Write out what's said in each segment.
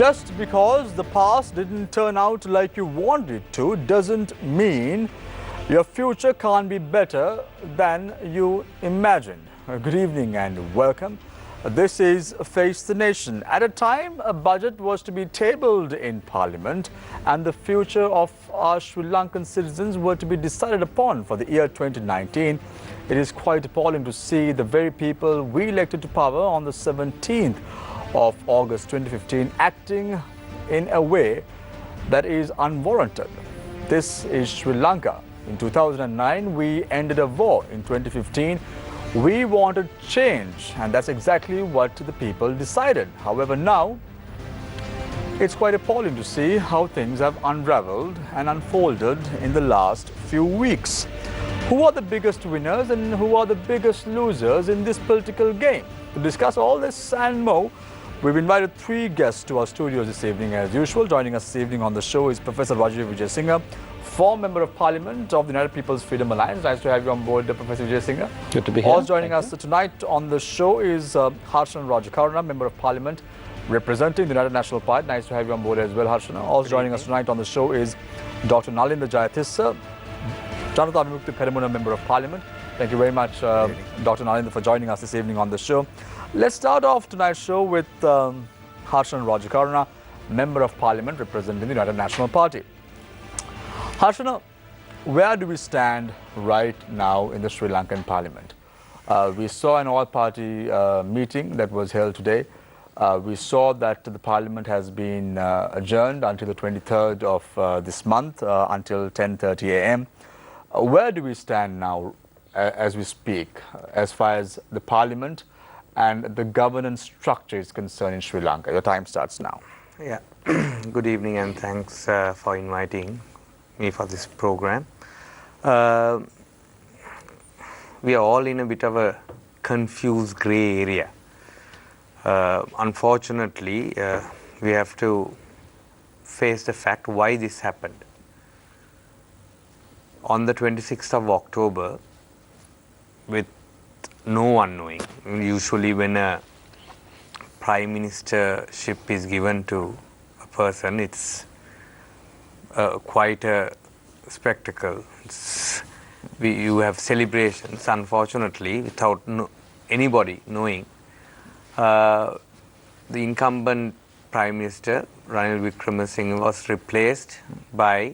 Just because the past didn't turn out like you wanted it to doesn't mean your future can't be better than you imagined. Good evening and welcome. This is Face the Nation. At a time, a budget was to be tabled in Parliament and the future of our Sri Lankan citizens were to be decided upon for the year 2019. It is quite appalling to see the very people we elected to power on the 17th of August 2015 acting in a way that is unwarranted. This is Sri Lanka. In 2009, we ended a war. In 2015, we wanted change, and that's exactly what the people decided. However, now it's quite appalling to see how things have unraveled and unfolded in the last few weeks. Who are the biggest winners and who are the biggest losers in this political game? To discuss all this and more, we've invited three guests to our studios this evening as usual. Joining us this evening on the show is Professor Rajiv Vijayasinghe, former Member of Parliament of the United People's Freedom Alliance. Nice to have you on board, Professor Vijayasinghe. Good to be here. Also joining us tonight on the show is Harshan Rajakarna, Member of Parliament representing the United National Party. Nice to have you on board as well, Harshan. Also joining us tonight on the show is Dr. Nalinda Jayatissa, Janata Vimukti Peramuna Member of Parliament. Thank you very much, Dr. Nalinda, for joining us this evening on the show. Let's start off tonight's show with Harshan Rajakarna, Member of Parliament representing the United National Party. Harshana, where do we stand right now in the Sri Lankan Parliament? We saw an all-party meeting that was held today. We saw that the Parliament has been adjourned until the 23rd of this month, until 10:30 a.m. Where do we stand now as we speak, as far as the Parliament and the governance structure is concerned in Sri Lanka? Your time starts now. Yeah. Good evening and thanks for inviting me for this program. We are all in a bit of a confused grey area. Unfortunately, we have to face the fact why this happened. On the 26th of October, with no one knowing, usually when a prime ministership is given to a person, it's quite a spectacle. You have celebrations. Unfortunately, without anybody knowing, the incumbent Prime Minister Ranil Wickremesinghe was replaced by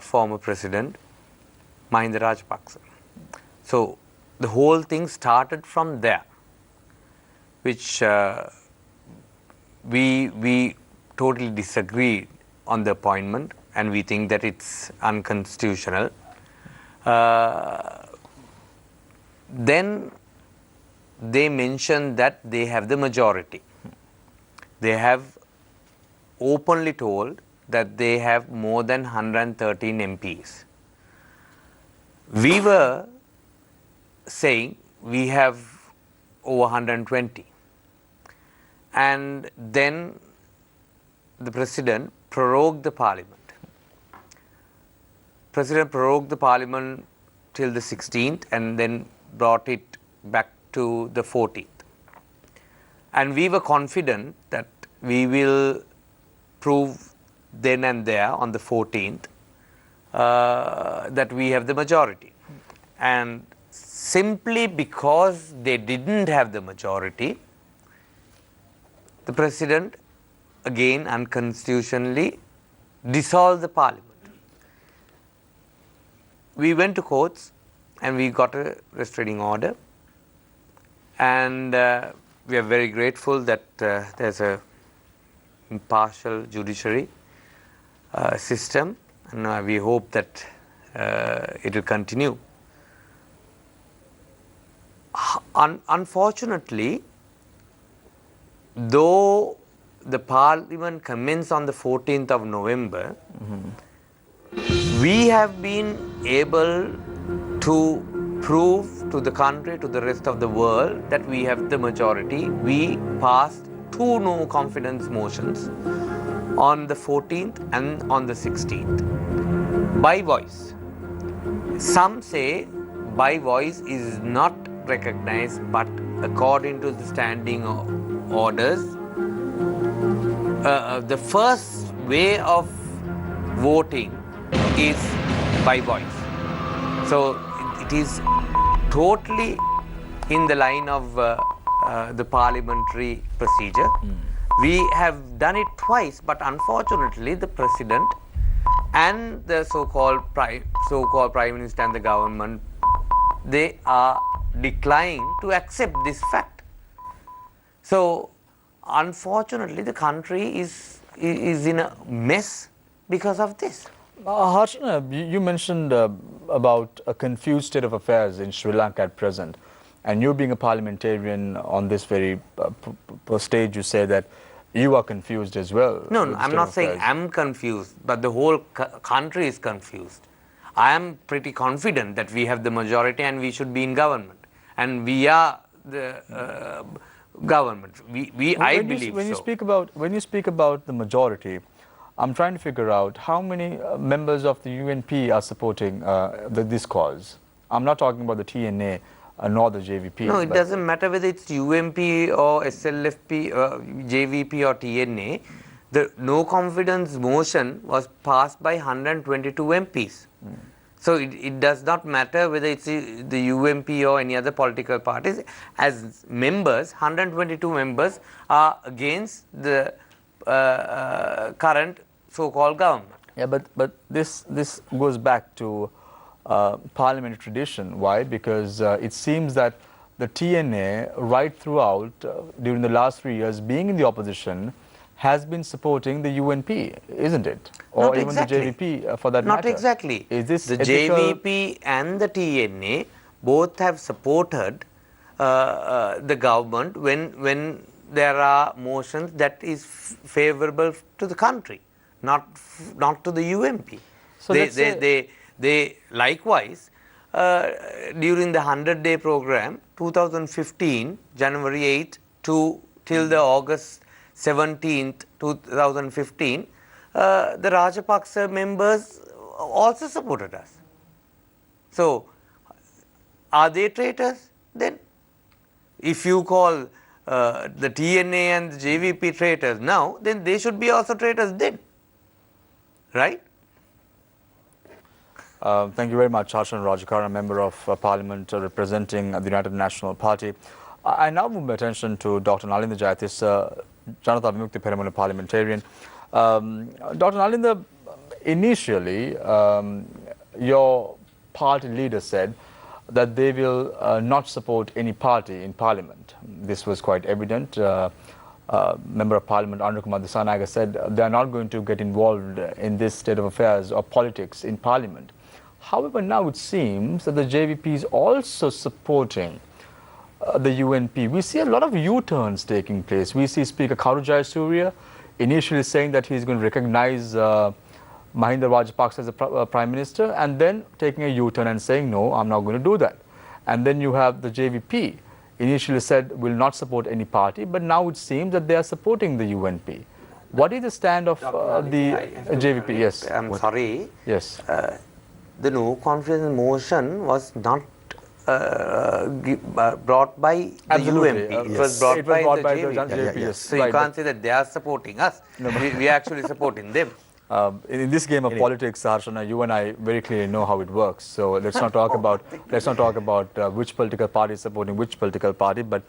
former President Mahinda Rajapaksa. So the whole thing started from there, which we totally disagreed on the appointment, and we think that it's unconstitutional. Then they mentioned that they have the majority. They have openly told that they have more than 113 MPs. We were saying we have over 120. And then the President prorogued the Parliament. President prorogued the Parliament till the 16th and then brought it back to the 14th. And we were confident that we will prove then and there on the 14th that we have the majority. And simply because they didn't have the majority, the President again unconstitutionally dissolved the Parliament. We went to courts and we got a restraining order, and we are very grateful that there's a impartial judiciary system, and we hope that it will continue. Unfortunately, though the Parliament commenced on the 14th of November, we have been able to prove to the country, to the rest of the world, that we have the majority. We passed 2 no confidence motions on the 14th and on the 16th by voice. Some say by voice is not recognized, but according to the standing orders, the first way of voting is by voice. So it is totally in the line of the parliamentary procedure. We have done it twice, but unfortunately the president and the so-called prime minister and the government, they are declining to accept this fact. So unfortunately the country is in a mess because of this. Harshana, you mentioned about a confused state of affairs in Sri Lanka at present. And you being a parliamentarian on this very stage, you say that you are confused as well. No, I'm not saying I'm confused, but the whole country is confused. I am pretty confident that we have the majority and we should be in government. And we are the government. I believe when so. When you speak about the majority, I'm trying to figure out how many members of the UNP are supporting this cause. I'm not talking about the TNA nor the JVP. No, it doesn't matter whether it's UMP or SLFP, JVP or TNA. The no confidence motion was passed by 122 MPs. So it does not matter whether it's the UMP or any other political parties. As members, 122 members are against the current so-called government. Yeah, but this goes back to parliamentary tradition. Why? Because it seems that the TNA right throughout during the last 3 years being in the opposition has been supporting the UNP, isn't it? Or Not even exactly. the JVP for that Not matter. exactly. Is this the ethical? JVP and the TNA both have supported the government when there are motions that is favorable to the country, not to the UMP. So They likewise, during the 100-day program, 2015, January 8th till the August 17th, 2015, the Rajapaksa members also supported us. So, are they traitors then? If you call the TNA and the JVP traitors now, then they should be also traitors then, right? Thank you very much, Harshan Rajakara, Member of Parliament representing the United National Party. I now move my attention to Dr. Nalinda Jayathis, Janata Vimukti Peramana parliamentarian. Dr. Nalinda, initially, your party leader said that they will not support any party in Parliament. This was quite evident. Member of Parliament Andrew Kumar Disanaga said they are not going to get involved in this state of affairs or politics in Parliament. However, now it seems that the JVP is also supporting the UNP. We see a lot of U-turns taking place. We see Speaker Kharu Jayasuriya initially saying that he's going to recognize Mahinda Rajapaksa as a Prime Minister, and then taking a U-turn and saying, no, I'm not going to do that. And then you have the JVP initially said will not support any party, but now it seems that they are supporting the UNP. What is the stand of the JVP? Yes. I'm sorry. Yes. The no confidence motion was not brought by the Absolutely. UMP. It was brought by the JVP. Yes. So you can't say that they are supporting us. No, we are actually supporting them. In this game of politics, Harshana, you and I very clearly know how it works. So let's not talk about which political party is supporting which political party. But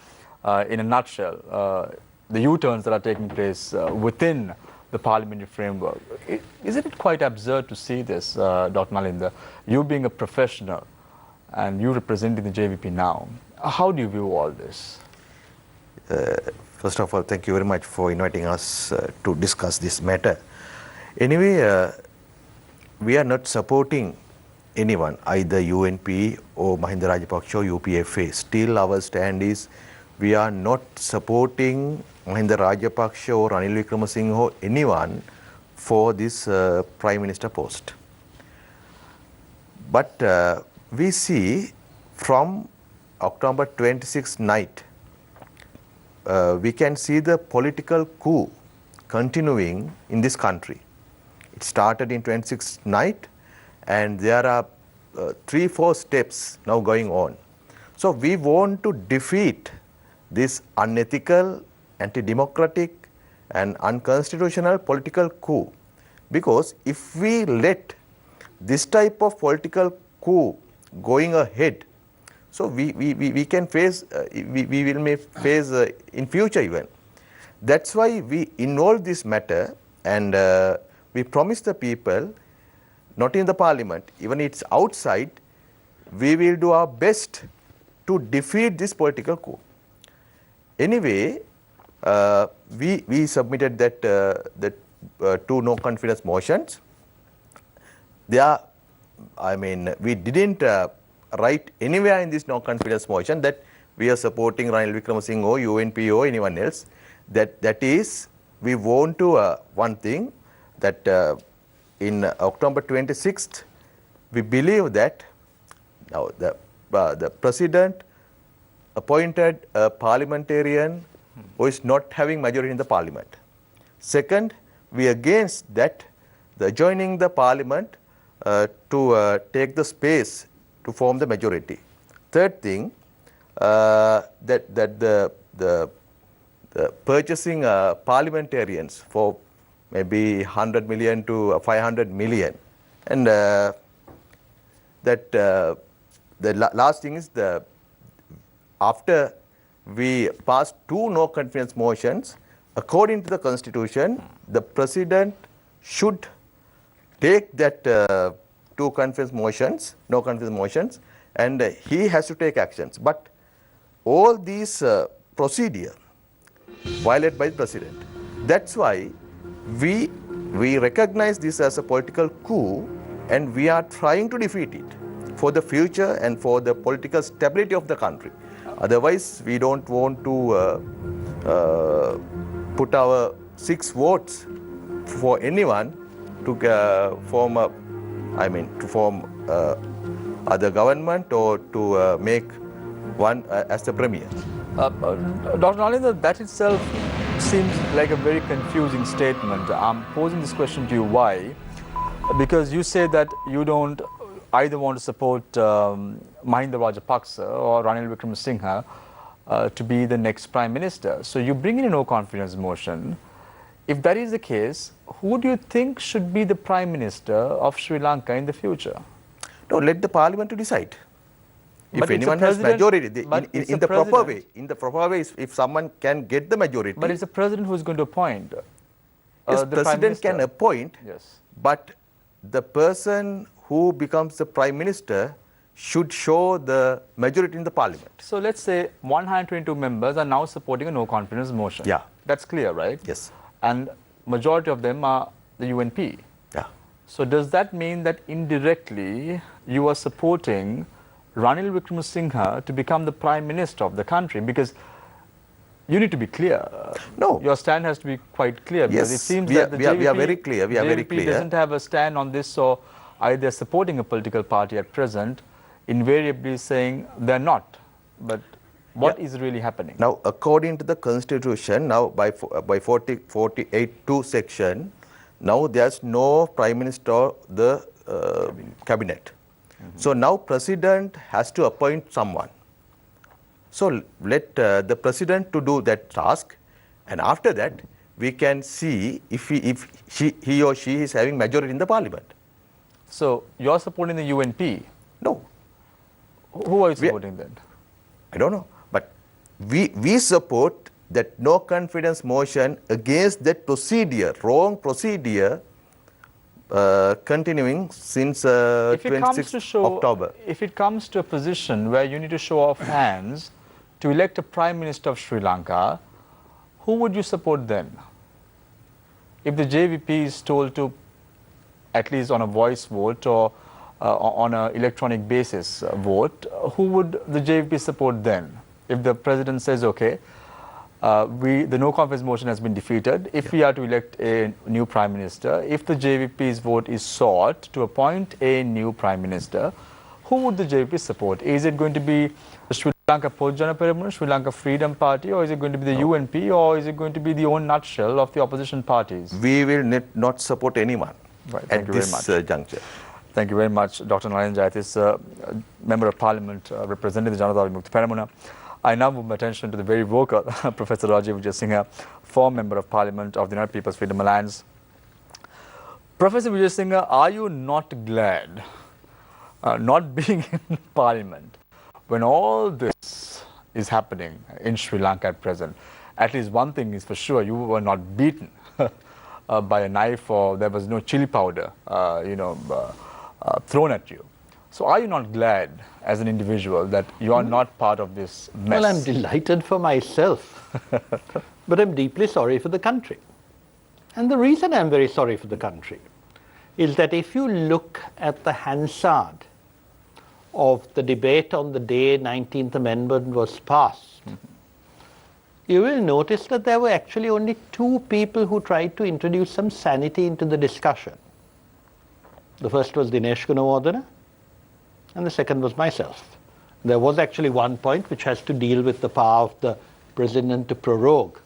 in a nutshell, the U-turns that are taking place within the parliamentary framework, isn't it quite absurd to see this, Dr. Nalinda? You being a professional and you representing the JVP now, how do you view all this? First of all, thank you very much for inviting us to discuss this matter. Anyway, we are not supporting anyone, either UNP or Mahinda Rajapaksa or UPFA. Still our stand is we are not supporting Mahinda Rajapaksa or Ranil Wickremesinghe or anyone for this Prime Minister post. But we see from October 26th night, we can see the political coup continuing in this country. It started in 26th night, and there are 3-4 steps now going on. So we want to defeat this unethical, anti-democratic an unconstitutional political coup. Because if we let this type of political coup going ahead, so we can face, we will may face in future even. That's why we involve this matter, and we promise the people, not in the parliament, even it's outside, we will do our best to defeat this political coup. Anyway, we submitted that two no confidence motions. They are, I mean, we didn't write anywhere in this no confidence motion that we are supporting Ranil Wickremesinghe or UNP or anyone else. That is, we want to one thing, that in October 26th, we believe that now the president appointed a parliamentarian who is not having majority in the parliament. Second, we against that the joining the parliament to take the space to form the majority. Third thing, that the purchasing parliamentarians for maybe 100 million to 500 million, and that the last thing is after we passed two no confidence motions, according to the constitution, the president should take that two no confidence motions, and he has to take actions. But all these procedure violated by the president. That's why we recognize this as a political coup, and we are trying to defeat it for the future and for the political stability of the country. Otherwise, we don't want to put our 6 votes for anyone to form other government or to make one as the premier. Dr. Nalendra, that itself seems like a very confusing statement. I'm posing this question to you. Why? Because you say that you don't either want to support Mahinda Rajapaksa or Ranil Wickremesinghe to be the next Prime Minister. So you bring in a no confidence motion. If that is the case, who do you think should be the Prime Minister of Sri Lanka in the future? No, let the parliament to decide. If But anyone has majority, in the proper way, if someone can get the majority. But it's the president who is going to appoint. Yes, the Prime president Minister can appoint, Yes. but the person who becomes the prime minister should show the majority in the parliament. So let's say 122 members are now supporting a no confidence motion. Yeah. That's clear, right? Yes. And majority of them are the UNP. Yeah. So does that mean that indirectly you are supporting Ranil Wickremesinghe to become the Prime Minister of the country? Because you need to be clear. No. Your stand has to be quite clear. Because Yes, it seems we that are- the we are JVP, very clear, we are very JVP clear. doesn't have a stand on this, so either supporting a political party at present, invariably saying they're not. But what is really happening? Now, according to the constitution, now by 48(2) section, now there's no prime minister or the cabinet. So now president has to appoint someone. So let the president to do that task, and after that we can see if he or she is having majority in the parliament. So you're supporting the UNP. No, Who are you supporting then? I don't know, but we support that no confidence motion against that procedure, wrong procedure, continuing since 26th October. If it comes to a position where you need to show of hands to elect a Prime Minister of Sri Lanka, who would you support then? If the JVP is told to, at least on a voice vote or on an electronic basis vote, who would the JVP support then? If the president says, okay, the no confidence motion has been defeated, if we are to elect a new Prime Minister, if the JVP's vote is sought to appoint a new Prime Minister, who would the JVP support? Is it going to be the Sri Lanka Podjana Peramuna, Sri Lanka Freedom Party, or is it going to be the UNP, or is it going to be the own nutshell of the opposition parties? We will not support anyone Thank at you this very much. juncture. Thank you very much, Dr. Nalendra Jayathish, Member of Parliament representing the Janata Vimukti Peramuna. I now move my attention to the very vocal Professor Rajiv Vijay Singha, former Member of Parliament of the United People's Freedom Alliance. Professor Vijay Singha, are you not glad not being in Parliament when all this is happening in Sri Lanka at present? At least one thing is for sure, you were not beaten by a knife, or there was no chili powder, thrown at you. So are you not glad as an individual that you are not part of this mess? Well, I'm delighted for myself, but I'm deeply sorry for the country. And the reason I'm very sorry for the country is that if you look at the Hansard of the debate on the day 19th Amendment was passed, you will notice that there were actually only two people who tried to introduce some sanity into the discussion. The first was Dinesh Gunawardena, and the second was myself. There was actually one point which has to deal with the power of the President to prorogue,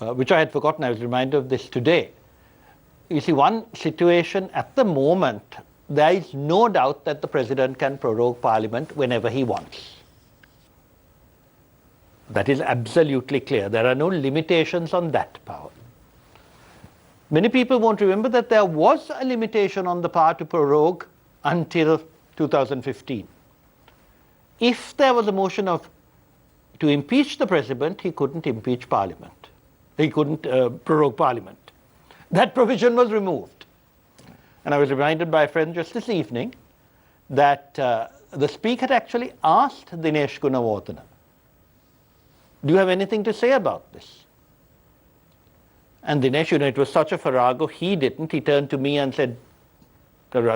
which I had forgotten. I was reminded of this today. You see, one situation at the moment, there is no doubt that the President can prorogue Parliament whenever he wants. That is absolutely clear. There are no limitations on that power. Many people won't remember that there was a limitation on the power to prorogue until 2015. If there was a motion to impeach the President, he couldn't impeach Parliament. He couldn't prorogue Parliament. That provision was removed. And I was reminded by a friend just this evening that the Speaker had actually asked Dinesh Gunawardena, do you have anything to say about this? And Dinesh, it was such a farrago, he didn't. He turned to me and said, and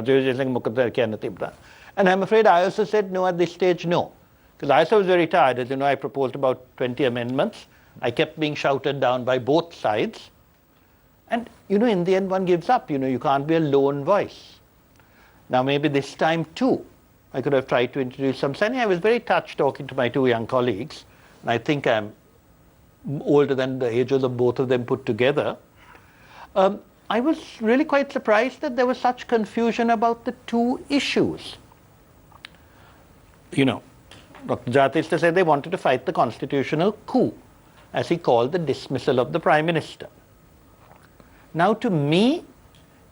I'm afraid I also said no at this stage, no. Because I also was very tired. As you know, I proposed about 20 amendments. I kept being shouted down by both sides. And, in the end, one gives up. You can't be a lone voice. Now, maybe this time, too, I could have tried to introduce some sanity. I was very touched talking to my two young colleagues. And I think I'm older than the ages of both of them put together. I was really quite surprised that there was such confusion about the two issues. Dr. Jatista said they wanted to fight the constitutional coup, as he called the dismissal of the Prime Minister. Now, to me,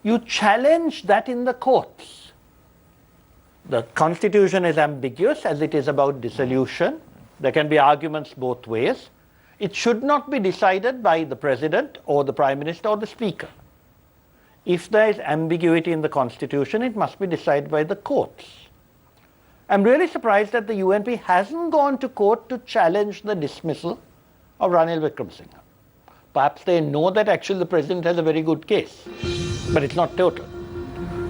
you challenge that in the courts. The Constitution is ambiguous as it is about dissolution. There can be arguments both ways. It should not be decided by the President or the Prime Minister or the Speaker. If there is ambiguity in the Constitution, it must be decided by the courts. I'm really surprised that the UNP hasn't gone to court to challenge the dismissal of Ranil Wickremesinghe. Perhaps they know that actually the President has a very good case, but it's not total.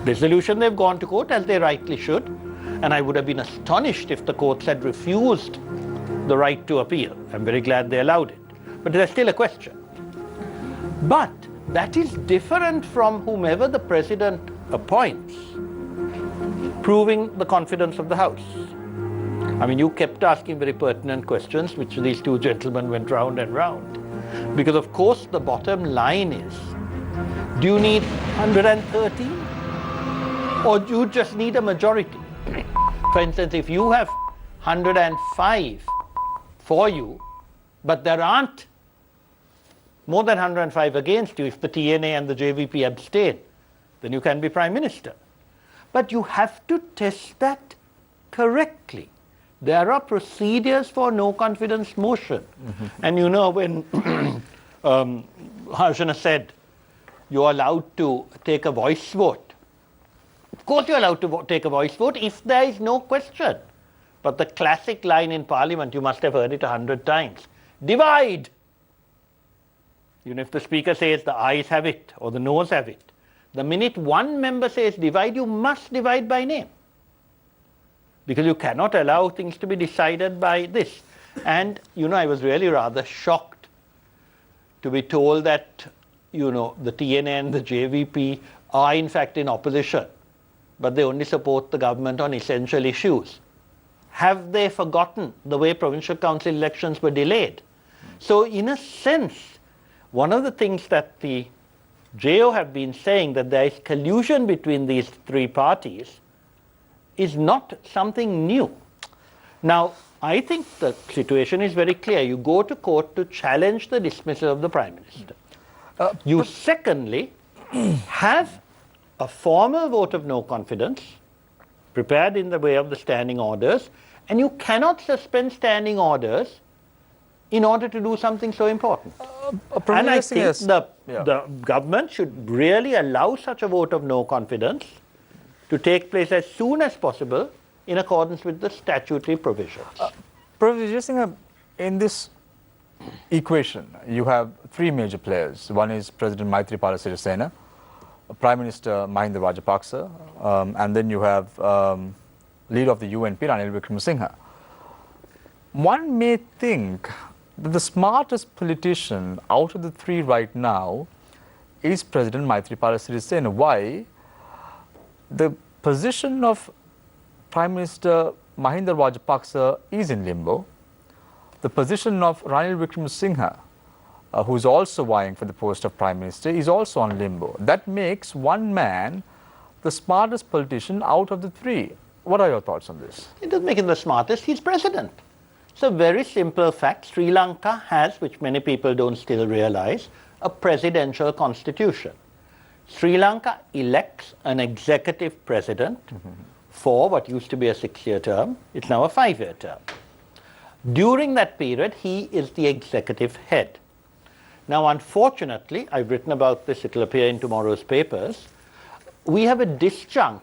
Dissolution, they've gone to court, as they rightly should, and I would have been astonished if the courts had refused the right to appeal. I'm very glad they allowed it. But there's still a question. But that is different from whomever the President appoints, proving the confidence of the House. You kept asking very pertinent questions, which these two gentlemen went round and round. Because, of course, the bottom line is, do you need 113? Or do you just need a majority? For instance, if you have 105 for you, but there aren't more than 105 against you, if the TNA and the JVP abstain, then you can be Prime Minister. But you have to test that correctly. There are procedures for no confidence motion. And when Harshana said you're allowed to take a voice vote, of course you're allowed to take a voice vote if there is no question. But the classic line in Parliament, you must have heard it 100 times, divide. If the Speaker says the ayes have it or the noes have it, the minute one member says divide, you must divide by name. Because you cannot allow things to be decided by this. And, I was really rather shocked to be told that, the TNA and the JVP are in fact in opposition, but they only support the government on essential issues. Have they forgotten the way provincial council elections were delayed? So, in a sense, one of the things that the JO have been saying, that there is collusion between these three parties, is not something new. Now, I think the situation is very clear. You go to court to challenge the dismissal of the Prime Minister. You secondly have a formal vote of no confidence prepared in the way of the standing orders, and you cannot suspend standing orders in order to do something so important. And I think the government should really allow such a vote of no confidence to take place as soon as possible in accordance with the statutory provisions. Professor Jayasinghe, in this equation, you have three major players. One is President Maithripala Sirisena, Prime Minister Mahinda Rajapaksa, and then you have leader of the UNP, Ranil Wickremesinghe. One may think that the smartest politician out of the three right now is President Maithripala Sirisena. Why? The position of Prime Minister Mahinda Rajapaksa is in limbo. The position of Ranil Wickremesinghe, who is also vying for the post of Prime Minister, is also on limbo. That makes one man the smartest politician out of the three. What are your thoughts on this? It doesn't make him the smartest, he's president. It's a very simple fact. Sri Lanka has, which many people don't still realize, a presidential constitution. Sri Lanka elects an executive president for what used to be a 6-year term. It's now a 5-year term. During that period, he is the executive head. Now, unfortunately, I've written about this, it will appear in tomorrow's papers, we have a disjunct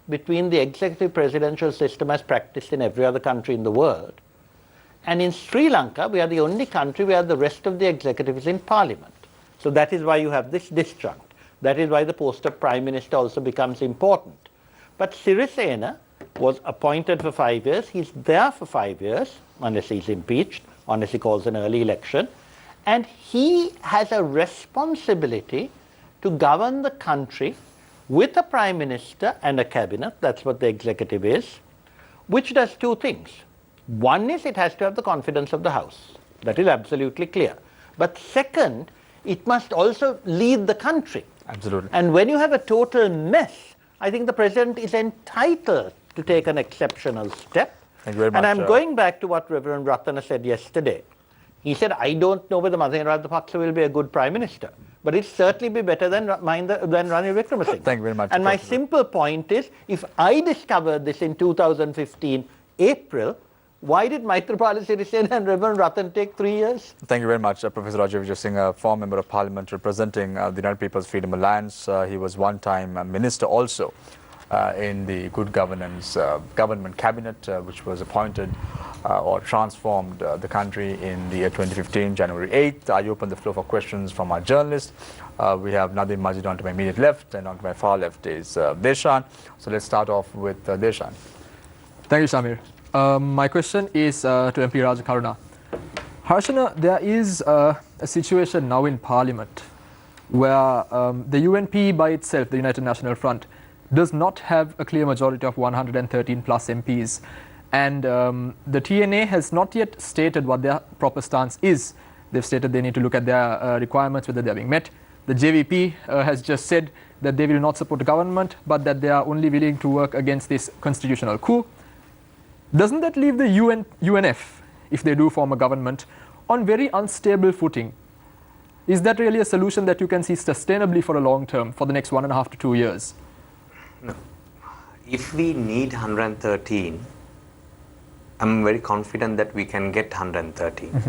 between the executive presidential system as practiced in every other country in the world. And in Sri Lanka, we are the only country where the rest of the executive is in parliament. So that is why you have this disjunct. That is why the post of Prime Minister also becomes important. But Sirisena was appointed for 5 years. He's there for 5 years, unless he's impeached, unless he calls an early election. And he has a responsibility to govern the country with a Prime Minister and a cabinet, that's what the executive is, which does two things. One is it has to have the confidence of the House. That is absolutely clear. But second, it must also lead the country. Absolutely. And when you have a total mess, I think the President is entitled to take an exceptional step. Thank you very much. And I'm going back to what Reverend Ratana said yesterday. He said, I don't know whether Mahinda Rajapaksa will be a good Prime Minister, but it'll certainly be better than Ranil Wickremesinghe. Thank you very much. And my simple point is, if I discovered this in 2015, April, why did Maithripala Sirisena and Reverend Ratan take 3 years? Thank you very much, Professor Rajiv Vijayasinghe, former Member of Parliament representing the United People's Freedom Alliance. He was one-time Minister also in the Good Governance Government Cabinet, which was appointed or transformed the country in the year 2015, January 8th. I open the floor for questions from our journalists. We have Nadim Majid on to my immediate left, and on to my far left is Deshan. So let's start off with Deshan. Thank you, Samir. My question is to MP Rajakaruna. Harshana, there is a situation now in Parliament where the UNP by itself, the United National Front, does not have a clear majority of 113 plus MPs. And the TNA has not yet stated what their proper stance is. They've stated they need to look at their requirements, whether they're being met. The JVP has just said that they will not support the government, but that they are only willing to work against this constitutional coup. Doesn't that leave the UNF, if they do form a government, on very unstable footing? Is that really a solution that you can see sustainably for a long term, for the next 1.5 to 2 years? No. If we need 113, I'm very confident that we can get 113.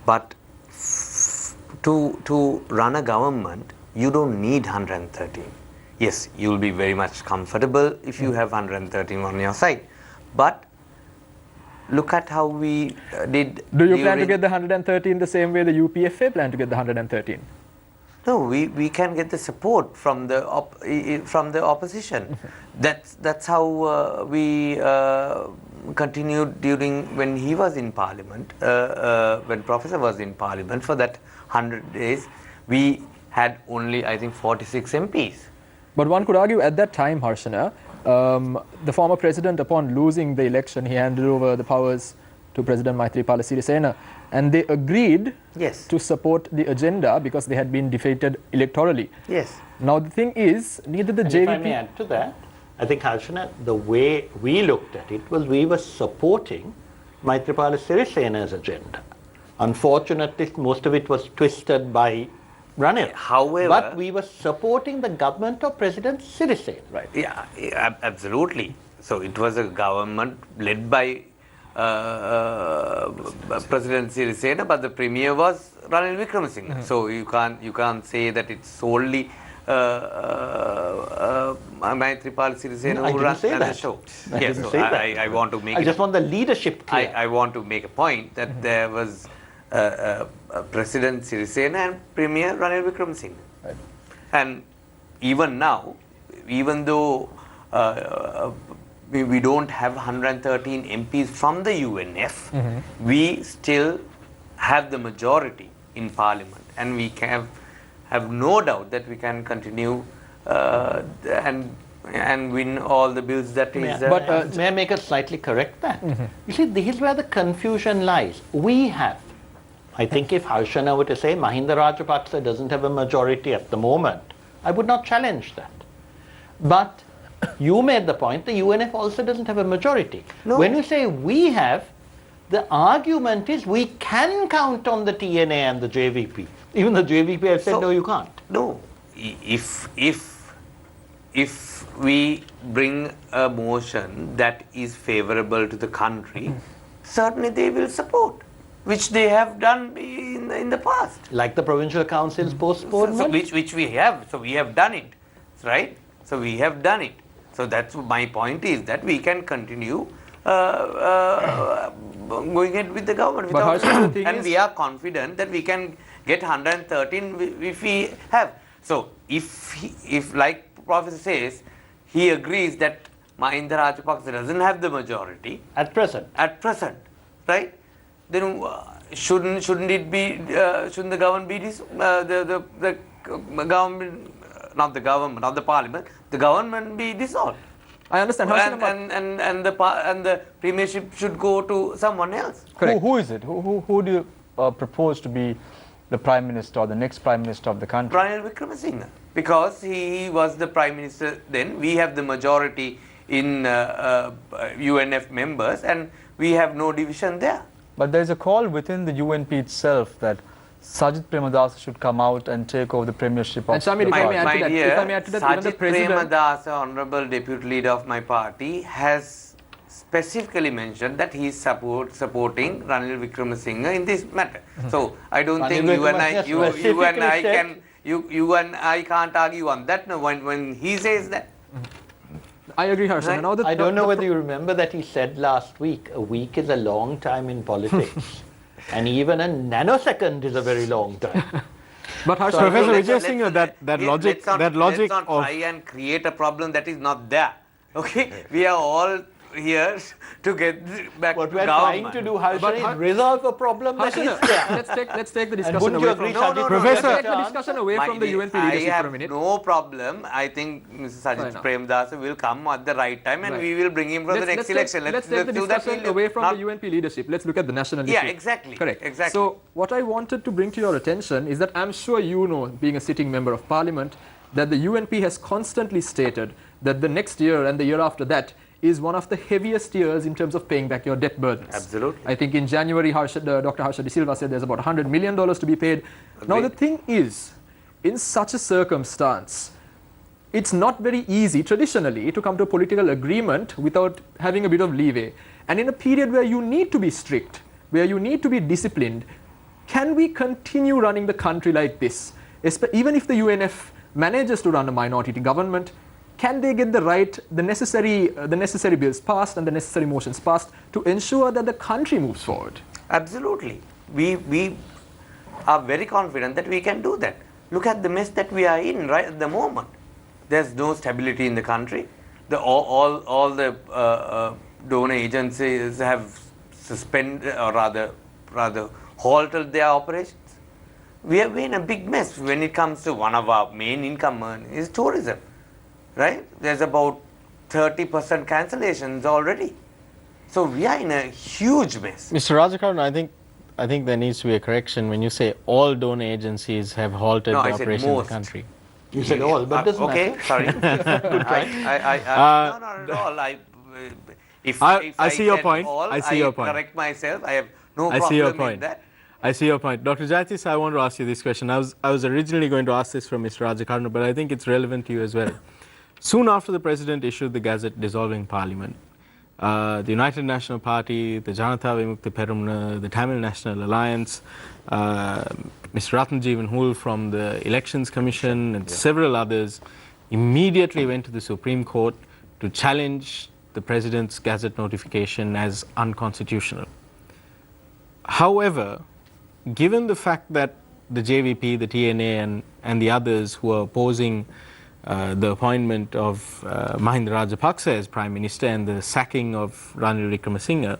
But to run a government, you don't need 113. Yes, you'll be very much comfortable if you have 113 on your side. But look at how we did. Do you plan to get the 113 the same way the UPFA plan to get the 113? No, we can get the support from the opposition. That's how we continued during when he was in Parliament, when Professor was in Parliament. For that 100 days, we had only, I think, 46 MPs. But one could argue at that time, Harshana, the former president, upon losing the election, he handed over the powers to President Maithripala Sirisena, and they agreed to support the agenda because they had been defeated electorally. Yes. Now the thing is, neither the JVP... If I may add to that, I think, Harshana, the way we looked at it was we were supporting Maithripala Sirisena's agenda. Unfortunately, most of it was twisted by Ranil. However- but we were supporting the government of President Sirisena. Right. Yeah, absolutely. So it was a government led by President Sirisena, but the premier was Ranil Wickremesinghe. So you can't say that it's solely Maithripala Sirisena I who didn't ran say the that. show. I Yes, didn't so say that. I want to make I it, just want the leadership clear. I want to make a point that there was President Sirisena and Premier Ranil Wickremesinghe. Right. And even now, even though we don't have 113 MPs from the UNF, we still have the majority in Parliament, and we can have no doubt that we can continue and win all the bills that is. May I make a slightly correct that? You see, this is where the confusion lies. We have, I think if Harshana were to say Mahinda Rajapaksa doesn't have a majority at the moment, I would not challenge that. But you made the point the UNF also doesn't have a majority. No. When you say we have, the argument is we can count on the TNA and the JVP. Even the JVP have said, So- no, you can't. No, if we bring a motion that is favorable to the country, certainly they will support, which they have done in the past. Like the provincial council's postponement. So which we have. So we have done it, right? So we have done it. So that's my point is that we can continue going ahead with the government. But Harshana, the thing and is- we are confident that we can get 113 if we have. So if like Professor says, he agrees that Mahinda Rajapaksa doesn't have the majority At present. right? Then shouldn't it be? Shouldn't the government be the government, not the government, not the parliament, the government be dissolved? I understand. Harshana, but- And the premiership should go to someone else. Correct. Who is it? Who do you propose to be the Prime Minister or the next Prime Minister of the country? Ranil Wickremesinghe, because he was the Prime Minister then. We have the majority in UNF members, and we have no division there. But there is a call within the UNP itself that Sajid Premadasa should come out and take over the premiership of And Shamir, the if I may party. add to My that, dear, if I may add to that, even the Sajid president. Premadasa, Honorable Deputy Leader of my party, has specifically mentioned that he is supporting Ranil Wickremesinghe in this matter. So I don't Ranil think you and I, Wickremesinghe you and I specifically can, you and I can't argue on that. No, when he says that. I agree, Harshana. Right. Now I don't know whether you remember that he said last week, a week is a long time in politics. And even a nanosecond is a very long time. But Harshana, Professor Let's- Vijay Singh, let's- that let's logic, not- that logic let's not of try and create a problem that is not there. Okay, we are all here to get back What to we're government. trying to do, Harshana, But is Har- resolve a problem that is Harshana, there. let's take the discussion wouldn't away you from agree, No, no, no, Professor- Let's take the discussion away from the UNP leadership I for a minute. have no problem. I think Mr. Right Sajid now. Premadasa will come at the right time, and Right. we will bring him for the next election. Let's take the do that. discussion We'll away from not- the UNP leadership. Let's look at the national Yeah, issue. exactly. Correct. Exactly. So what I wanted to bring to your attention is that I'm sure you know, being a sitting member of parliament, that the UNP has constantly stated that the next year and the year after that is one of the heaviest years in terms of paying back your debt burdens. Absolutely. I think in January, Dr. Harsha De Silva said there's about $100 million to be paid. Now the Agreed. thing is, in such a circumstance, it's not very easy traditionally to come to a political agreement without having a bit of leeway. And in a period where you need to be strict, where you need to be disciplined, can we continue running the country like this? Even if the UNF manages to run a minority government, can they get the necessary bills passed and the necessary motions passed to ensure that the country moves forward? Absolutely. We are very confident that we can do that. Look at the mess that we are in right at the moment. There's no stability in the country. All the donor agencies have suspended, or rather halted their operations. We are in a big mess when it comes to one of our main income earnings is tourism. Right? There's about 30% cancellations already. So we are in a huge mess. Mr. Rajakarna, I think there needs to be a correction when you say all donor agencies have halted No, the I said operation in the most. country. You said all, but doesn't Okay, matter. sorry. No, not at all. If I see your said point. all, I see your point. correct myself. I have no I see your problem in point. that. I see your point. Dr. Jatis, I want to ask you this question. I was originally going to ask this from Mr. Rajakarna, but I think it's relevant to you as well. Soon after the President issued the Gazette dissolving Parliament, the United National Party, the Janata Vimukti Peramuna, the Tamil National Alliance, Mr. Ratnajeevan Hool from the Elections Commission and several others immediately went to the Supreme Court to challenge the President's Gazette notification as unconstitutional. However, given the fact that the JVP, the TNA and the others who are opposing the appointment of Mahinda Rajapaksa as Prime Minister and the sacking of Ranil Wickremesinghe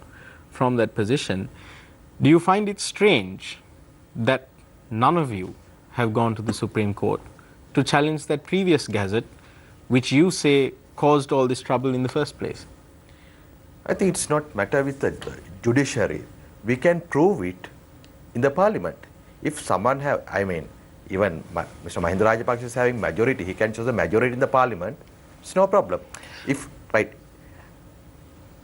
from that position, do you find it strange that none of you have gone to the Supreme Court to challenge that previous Gazette, which you say caused all this trouble in the first place? I think it's not matter with the judiciary. We can prove it in the Parliament. If someone have, I mean, even Mr. Mahinda Rajapaksa is having majority, he can choose a majority in the Parliament. It's no problem. If right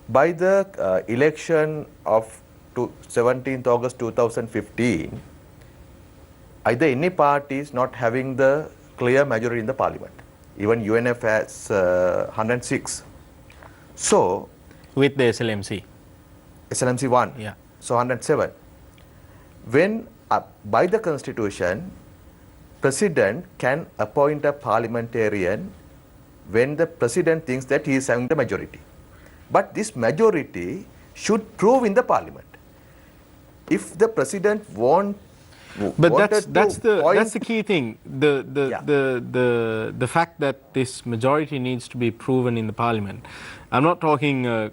by the election of 17th August 2015, either any party is not having the clear majority in the Parliament. Even UNF has 106. So With the SLMC. SLMC 1. Yeah. So 107. When by the Constitution, President can appoint a parliamentarian when the President thinks that he is having the majority. But this majority should prove in the Parliament. If the President But that's the key thing. The fact that this majority needs to be proven in the Parliament. I'm not talking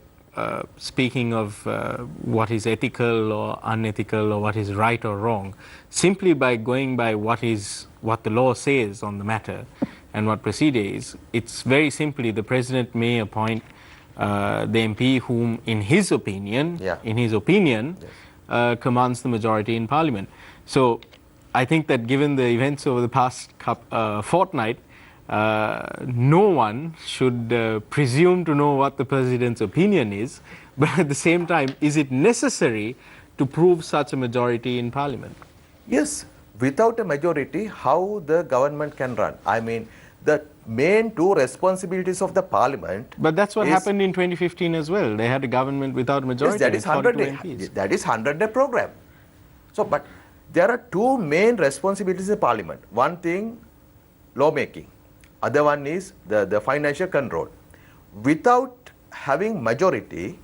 speaking of what is ethical or unethical or what is right or wrong. Simply by going by what the law says on the matter and what procedure is, it's very simply the President may appoint the MP whom in his opinion commands the majority in Parliament. So I think that given the events over the past fortnight, no one should presume to know what the President's opinion is, but at the same time, is it necessary to prove such a majority in Parliament? Yes, without a majority, how the government can run? I mean, the main two responsibilities of the Parliament. But that's what happened in 2015 as well. They had a government without a majority. Yes, that is 100-day. That is 100-day program. So, but there are two main responsibilities in Parliament. One thing, lawmaking. Other one is the financial control. Without having majority,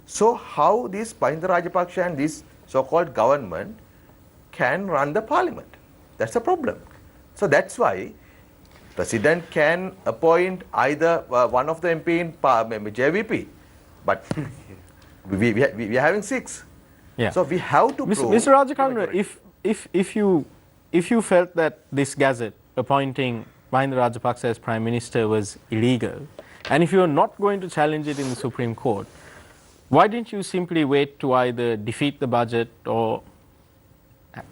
so how this Mahinda Rajapaksa and this so-called government can run the Parliament? That's a problem. So that's why President can appoint either one of the MP in JVP, but we are having 6. Yeah. So we have to prove. Mr. Rajakarna, if you felt that this Gazette appointing Mahinda Rajapaksa as Prime Minister was illegal, and if you are not going to challenge it in the Supreme Court, why didn't you simply wait to either defeat the budget or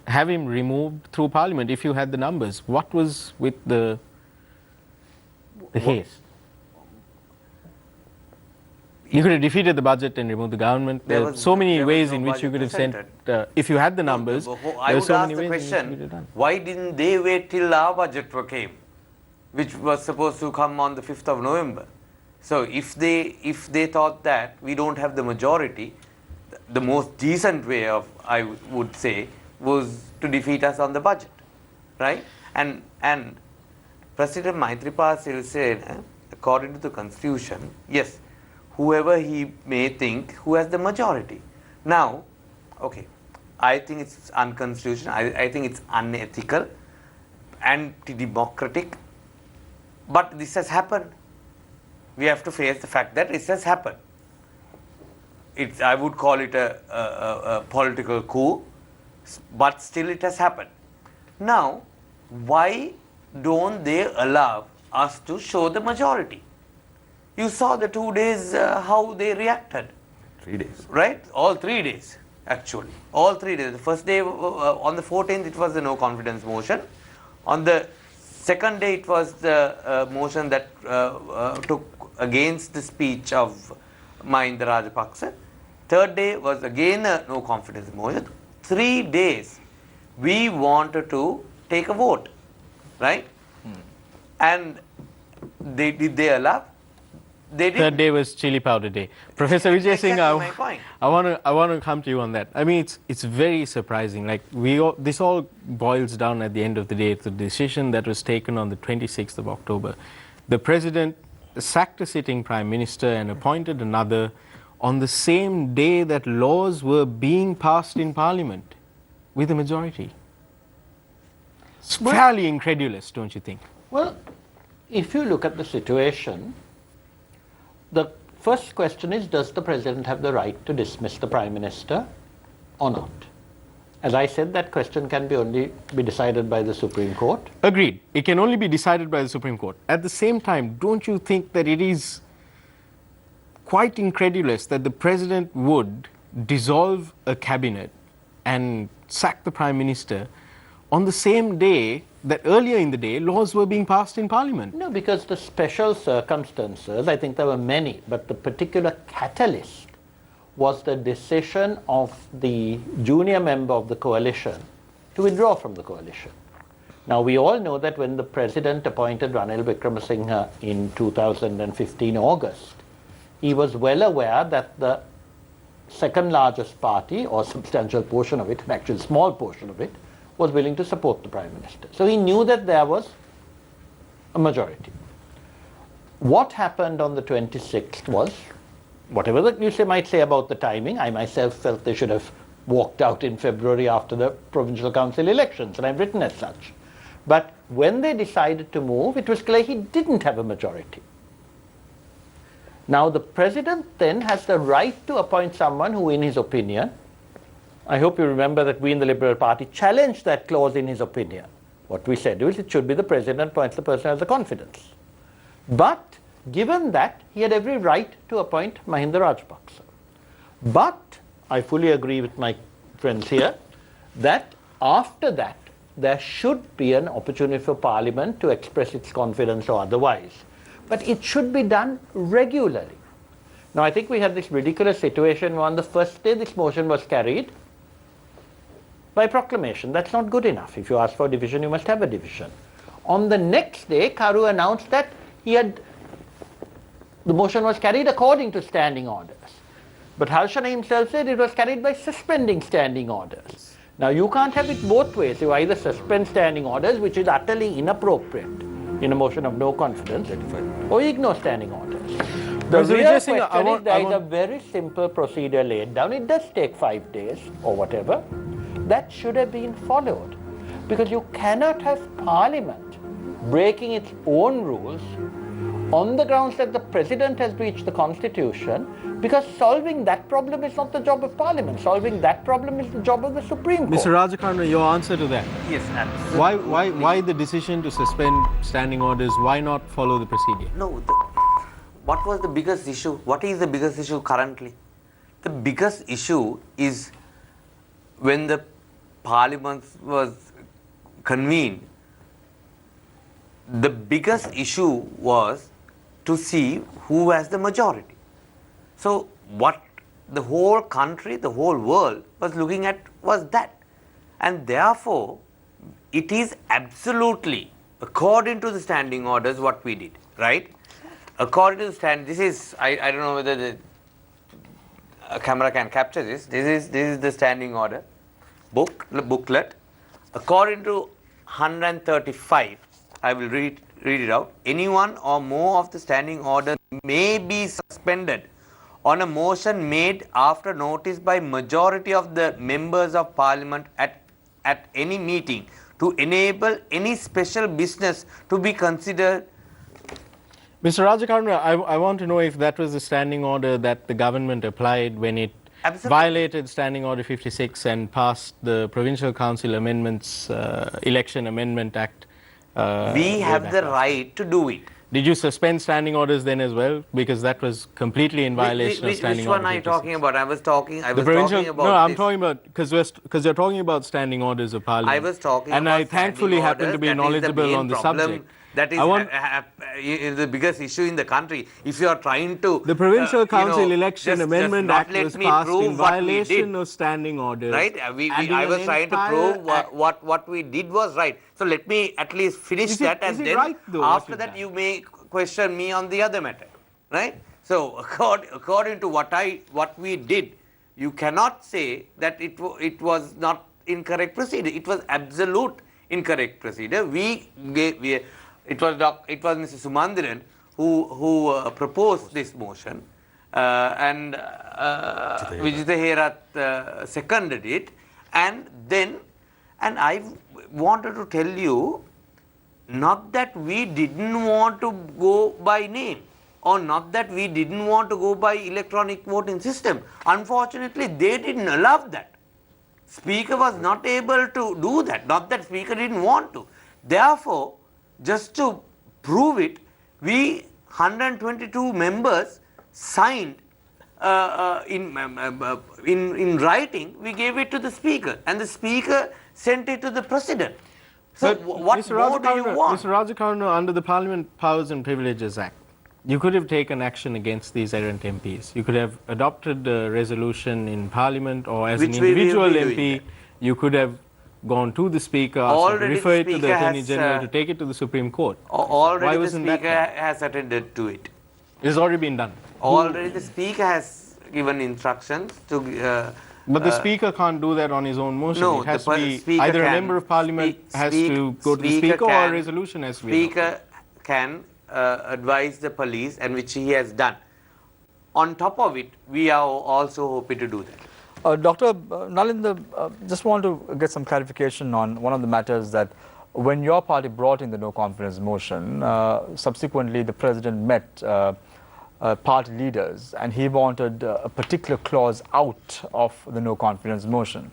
have him removed through Parliament if you had the numbers? What was with the haste? You could have defeated the budget and removed the government. There are so many ways in which you could have sent, if you had the numbers, I would ask the question, why didn't they wait till our budget came, which was supposed to come on the 5th of November? So if they thought that we don't have the majority, the most decent way of, I would say, was to defeat us on the budget, right? And President Maithripala Sirisena, according to the Constitution, yes, whoever he may think who has the majority. Now, okay, I think it's unconstitutional, I think it's unethical, anti-democratic, but this has happened. We have to face the fact that this has happened. I would call it a political coup, but still it has happened. Now, why don't they allow us to show the majority? You saw the 2 days how they reacted. 3 days. Right? All 3 days, actually. All 3 days. The first day, on the 14th, it was the no confidence motion. On the second day, it was the motion that took against the speech of Mahinda Rajapaksa. Third day was again a no confidence motion. 3 days we wanted to take a vote, right? And did they allow? They didn't. Third day was chili powder day. Professor Vijay Singh, Exactly my point. I want to come to you on that. I mean, it's very surprising. Like this all boils down at the end of the day to the decision that was taken on the 26th of October. The president sacked a sitting prime minister and appointed another on the same day that laws were being passed in parliament with a majority. It's fairly incredulous, don't you think? Well, if you look at the situation, the first question is, does the president have the right to dismiss the prime minister or not? As I said, that question can only be decided by the Supreme Court. Agreed. It can only be decided by the Supreme Court. At the same time, don't you think that it is quite incredulous that the president would dissolve a cabinet and sack the prime minister on the same day that earlier in the day laws were being passed in parliament? No, because the special circumstances, I think there were many, but the particular catalyst was the decision of the junior member of the coalition to withdraw from the coalition. Now, we all know that when the president appointed Ranil Wickremesinghe in 2015 August, he was well aware that the second largest party, or substantial portion of it, an actual small portion of it, was willing to support the prime minister. So he knew that there was a majority. What happened on the 26th was, whatever that you might say about the timing, I myself felt they should have walked out in February after the provincial council elections, and I've written as such. But when they decided to move, it was clear he didn't have a majority. Now the president then has the right to appoint someone who, in his opinion, I hope you remember that we in the Liberal Party challenged that clause in his opinion. What we said was it should be the president appoints the person who has the confidence. But given that, he had every right to appoint Mahinda Rajapaksa. But I fully agree with my friends here that after that, there should be an opportunity for Parliament to express its confidence or otherwise. But it should be done regularly. Now, I think we had this ridiculous situation where on the first day this motion was carried by proclamation. That's not good enough. If you ask for a division, you must have a division. On the next day, Karu announced that the motion was carried according to standing orders. But Harshana himself said it was carried by suspending standing orders. Now, you can't have it both ways. You either suspend standing orders, which is utterly inappropriate in a motion of no confidence, or you ignore standing orders. The real question is there is a very simple procedure laid down. It does take 5 days or whatever. That should have been followed, because you cannot have Parliament breaking its own rules on the grounds that the president has breached the constitution, because solving that problem is not the job of Parliament. Solving that problem is the job of the Supreme Court. Mr. Rajakarna, your answer to that? Yes, absolutely. Why the decision to suspend standing orders? Why not follow the procedure? No, what was the biggest issue? What is the biggest issue currently? The biggest issue is when the Parliament was convened, the biggest issue was to see who has the majority. So what the whole country, the whole world was looking at was that. And therefore, it is absolutely, according to the standing orders, what we did, right? According to the this is, I don't know whether the camera can capture this. This is the standing order booklet. According to 135, I will read it out. Anyone or more of the standing order may be suspended on a motion made after notice by majority of the members of Parliament at any meeting to enable any special business to be considered. Mr. Rajakarna, I want to know if that was the standing order that the government applied when it violated Standing Order 56 and passed the Provincial Council Amendments, Election Amendment Act. We have the right to do it. Did you suspend standing orders then as well? Because that was completely in violation of Standing Order 56. Which one are you talking about? I was talking about No, I'm talking about, because you're talking about standing orders of Parliament. I was talking and about I thankfully happen to be knowledgeable on the subject. That is is the biggest issue in the country. If you are trying to The Provincial Council Election just Amendment not Act let was me passed prove in what we violation did. of standing orders. Right? And I in was an trying to entire prove act- what we did was right. So let me at least finish Is that, it and then right, though, what after you've that done? you may question me on the other matter. Right? So according to what we did, you cannot say that it was not incorrect procedure. It was absolute incorrect procedure. It was Mr. Sumandiran who proposed this motion, and Vijitha Herath seconded it, and I wanted to tell you, not that we didn't want to go by name, or not that we didn't want to go by electronic voting system. Unfortunately, they didn't allow that. Speaker was not able to do that, not that Speaker didn't want to. Therefore, just to prove it, we 122 members signed in writing. We gave it to the Speaker, and the Speaker sent it to the President. So But what Mr. more do you want? Mr. Rajakarna, under the Parliament Powers and Privileges Act, you could have taken action against these errant MPs. You could have adopted a resolution in Parliament, or as Which an we will individual be doing MP, that. you could have gone to the Speaker, asked him to Already refer the it to the Speaker Attorney has, General to take it to the Supreme Court. Why Already the wasn't that Speaker done? has attended to it. It has already been done. Already the Speaker has given instructions to. But the Speaker can't do that on his own motion. No, it has the to be Speaker either can. a member of Parliament has to go to the Speaker, or a resolution has to be adopted. Speaker can advise the police, and which he has done. On top of it, we are also hoping to do that. Dr. Nalinder, just want to get some clarification on one of the matters that when your party brought in the no confidence motion, subsequently the President met party leaders, and he wanted a particular clause out of the no confidence motion.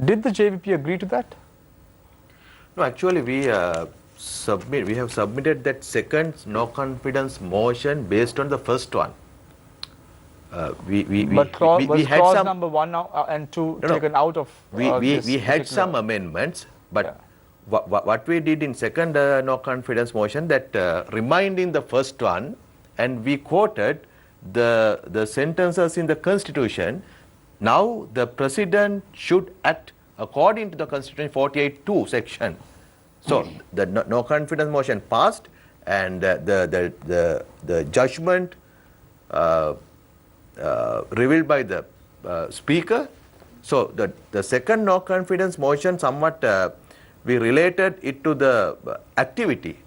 Did the JVP agree to that? No, actually we have submitted that second no confidence motion based on the first one. But clause number 1 and 2 taken out of we had some amendments, but Yeah. what we did in second no confidence motion, that reminding the first one, and we quoted the sentences in the Constitution. Now the President should act according to the Constitution 48(2) section. So the no confidence motion passed, and the judgment revealed by the Speaker. So the second no confidence motion, somewhat we related it to the activity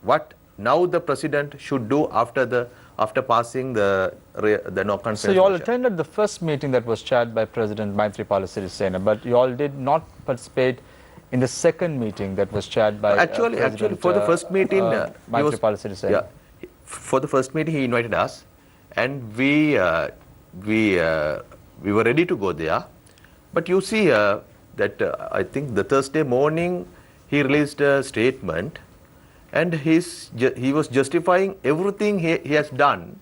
what now the President should do after passing the no confidence So you all motion. attended the first meeting that was chaired by President Maithripala Sirisena, but you all did not participate in the second meeting that was chaired by Actually, President, for the first meeting, Maithripala Sirisena. yeah, for the first meeting he invited us, and we were ready to go there. But you see that I think the Thursday morning he released a statement, and he was justifying everything he has done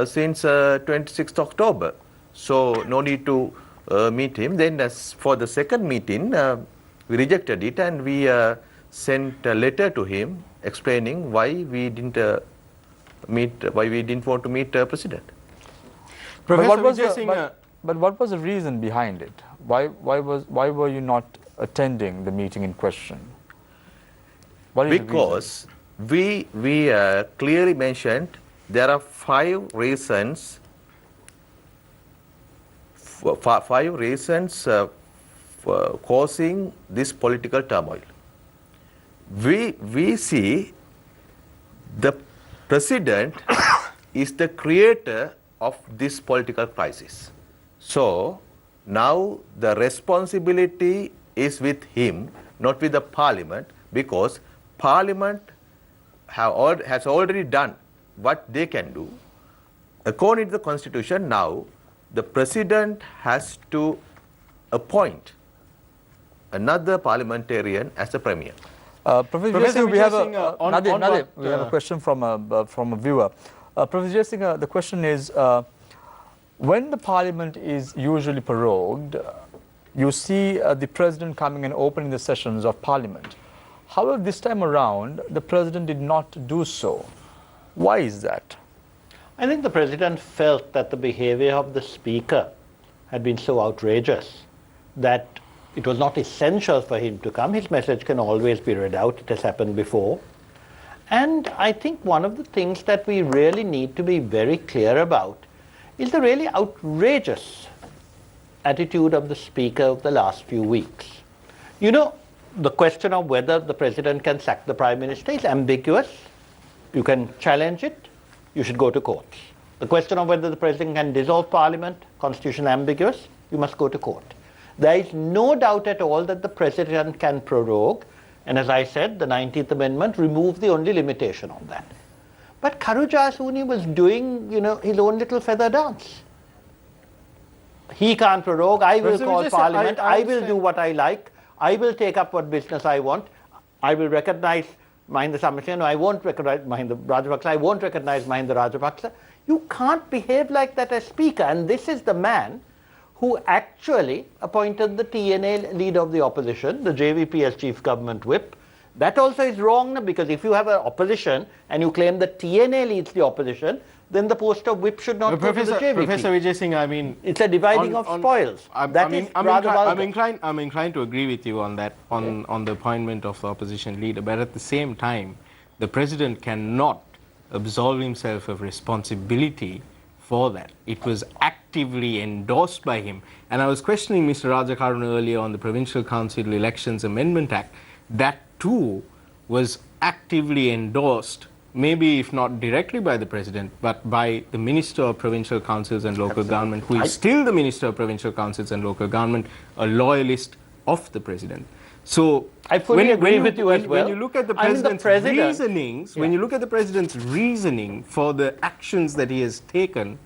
since 26th October. So no need to meet him. Then as for the second meeting, we rejected it, and we sent a letter to him explaining why we didn't want to meet President. But what, was Vijay the, Singh, but what was the reason behind it? Why were you not attending the meeting in question? What is the reason? Because we clearly mentioned there are 5 reasons. 5 reasons for causing this political turmoil. We see the President is the creator of this political crisis. So now the responsibility is with him, not with the Parliament, because Parliament has already done what they can do. According to the Constitution, now the President has to appoint another parliamentarian as the Premier. Professor Professor Singh, we have Vijay Singh, on Nadeep, what, we have a question from a viewer. Professor Singh, the question is, when the Parliament is usually prorogued, you see the President coming and opening the sessions of Parliament. However, this time around, the president did not do so. Why is that? I think the president felt that the behavior of the speaker had been so outrageous that it was not essential for him to come. His message can always be read out. It has happened before. And I think one of the things that we really need to be very clear about is the really outrageous attitude of the speaker of the last few weeks. You know, the question of whether the president can sack the prime minister is ambiguous. You can challenge it. You should go to courts. The question of whether the president can dissolve parliament, constitution ambiguous, you must go to court. There is no doubt at all that the president can prorogue, and as I said, the 19th Amendment removed the only limitation on that. But Karujasuni was doing, you know, his own little feather dance. He can't prorogue, I will call parliament, I will do what I like, I will take up what business I want, I will recognize Mahinda Samasena, I won't recognize Mahinda Rajapaksa, I won't recognize Mahinda Rajapaksa. You can't behave like that as speaker, and this is the man who actually appointed the TNA leader of the opposition, the JVP as chief government whip. That also is wrong, because if you have an opposition and you claim that TNA leads the opposition, then the post of whip should not go to the JVP. Professor Vijay Singh, I mean, it's a dividing of spoils. I'm inclined to agree with you on that, on the appointment of the opposition leader. But at the same time, the president cannot absolve himself of responsibility for that. It was actively endorsed by him. And I was questioning Mr. Rajakaruna earlier on the Provincial Council Elections Amendment Act. That too was actively endorsed, maybe if not directly by the president, but by the Minister of Provincial Councils and Local Government, who is still the Minister of Provincial Councils and Local Government, a loyalist of the president. So I fully agree with you as well. When you look at the president's reasonings, when you look at the president's reasoning for the actions that he has taken,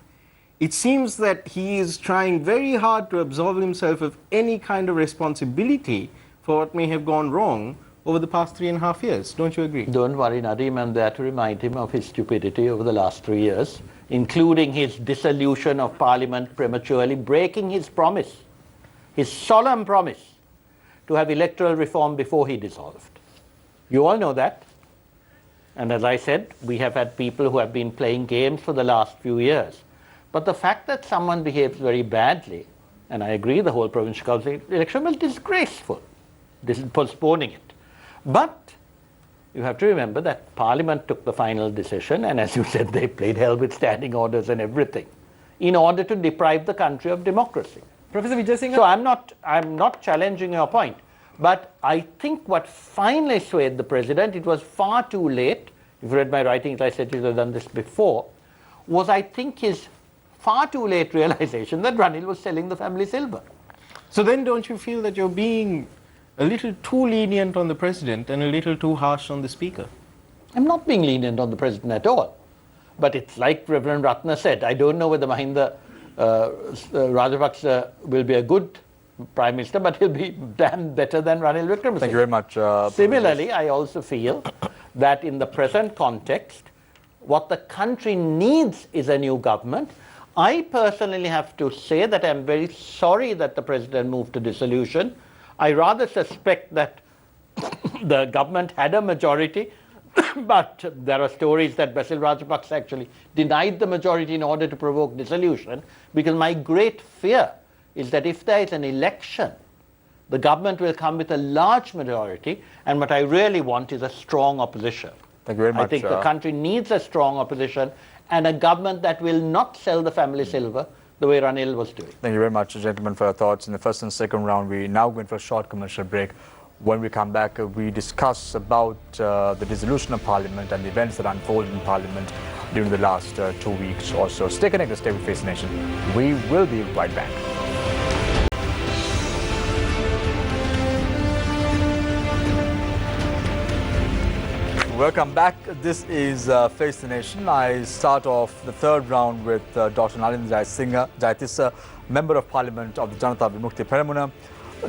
it seems that he is trying very hard to absolve himself of any kind of responsibility for what may have gone wrong over the past 3.5 years. Don't you agree? Don't worry, Nadeem, I'm there to remind him of his stupidity over the last 3 years, including his dissolution of Parliament prematurely, breaking his promise, his solemn promise to have electoral reform before he dissolved. You all know that. And as I said, we have had people who have been playing games for the last few years. But the fact that someone behaves very badly, and I agree the whole provincial council election was disgraceful, this is postponing it. But you have to remember that Parliament took the final decision, and as you said, they played hell with standing orders and everything, in order to deprive the country of democracy. Professor Vijay Singh. So I'm not challenging your point, but I think what finally swayed the president, it was far too late. If you read my writings, I said you have done this before, was I think his far too late realization that Ranil was selling the family silver. So then don't you feel that you're being a little too lenient on the president and a little too harsh on the speaker? I'm not being lenient on the president at all. But it's like Reverend Ratna said, I don't know whether Mahinda Rajapaksa will be a good prime minister, but he'll be damn better than Ranil Wickremesinghe. Thank you very much. Similarly, I also feel that in the present context, what the country needs is a new government. I personally have to say that I'm very sorry that the president moved to dissolution. I rather suspect that the government had a majority, but there are stories that Basil Rajapaksa actually denied the majority in order to provoke dissolution, because my great fear is that if there is an election, the government will come with a large majority, and what I really want is a strong opposition. Thank you very much. I think the country needs a strong opposition and a government that will not sell the family silver the way Ranil was doing. Thank you very much, gentlemen, for your thoughts. In the first and second round, we're now going for a short commercial break. When we come back, we discuss about the dissolution of Parliament and the events that unfolded in Parliament during the last 2 weeks or so. Stay connected, stay with Face the Nation. We will be right back. Welcome back. This is Face the Nation. I start off the third round with Dr. Nalindra Jayatissa, Member of Parliament of the Janata Vimukti Peramuna.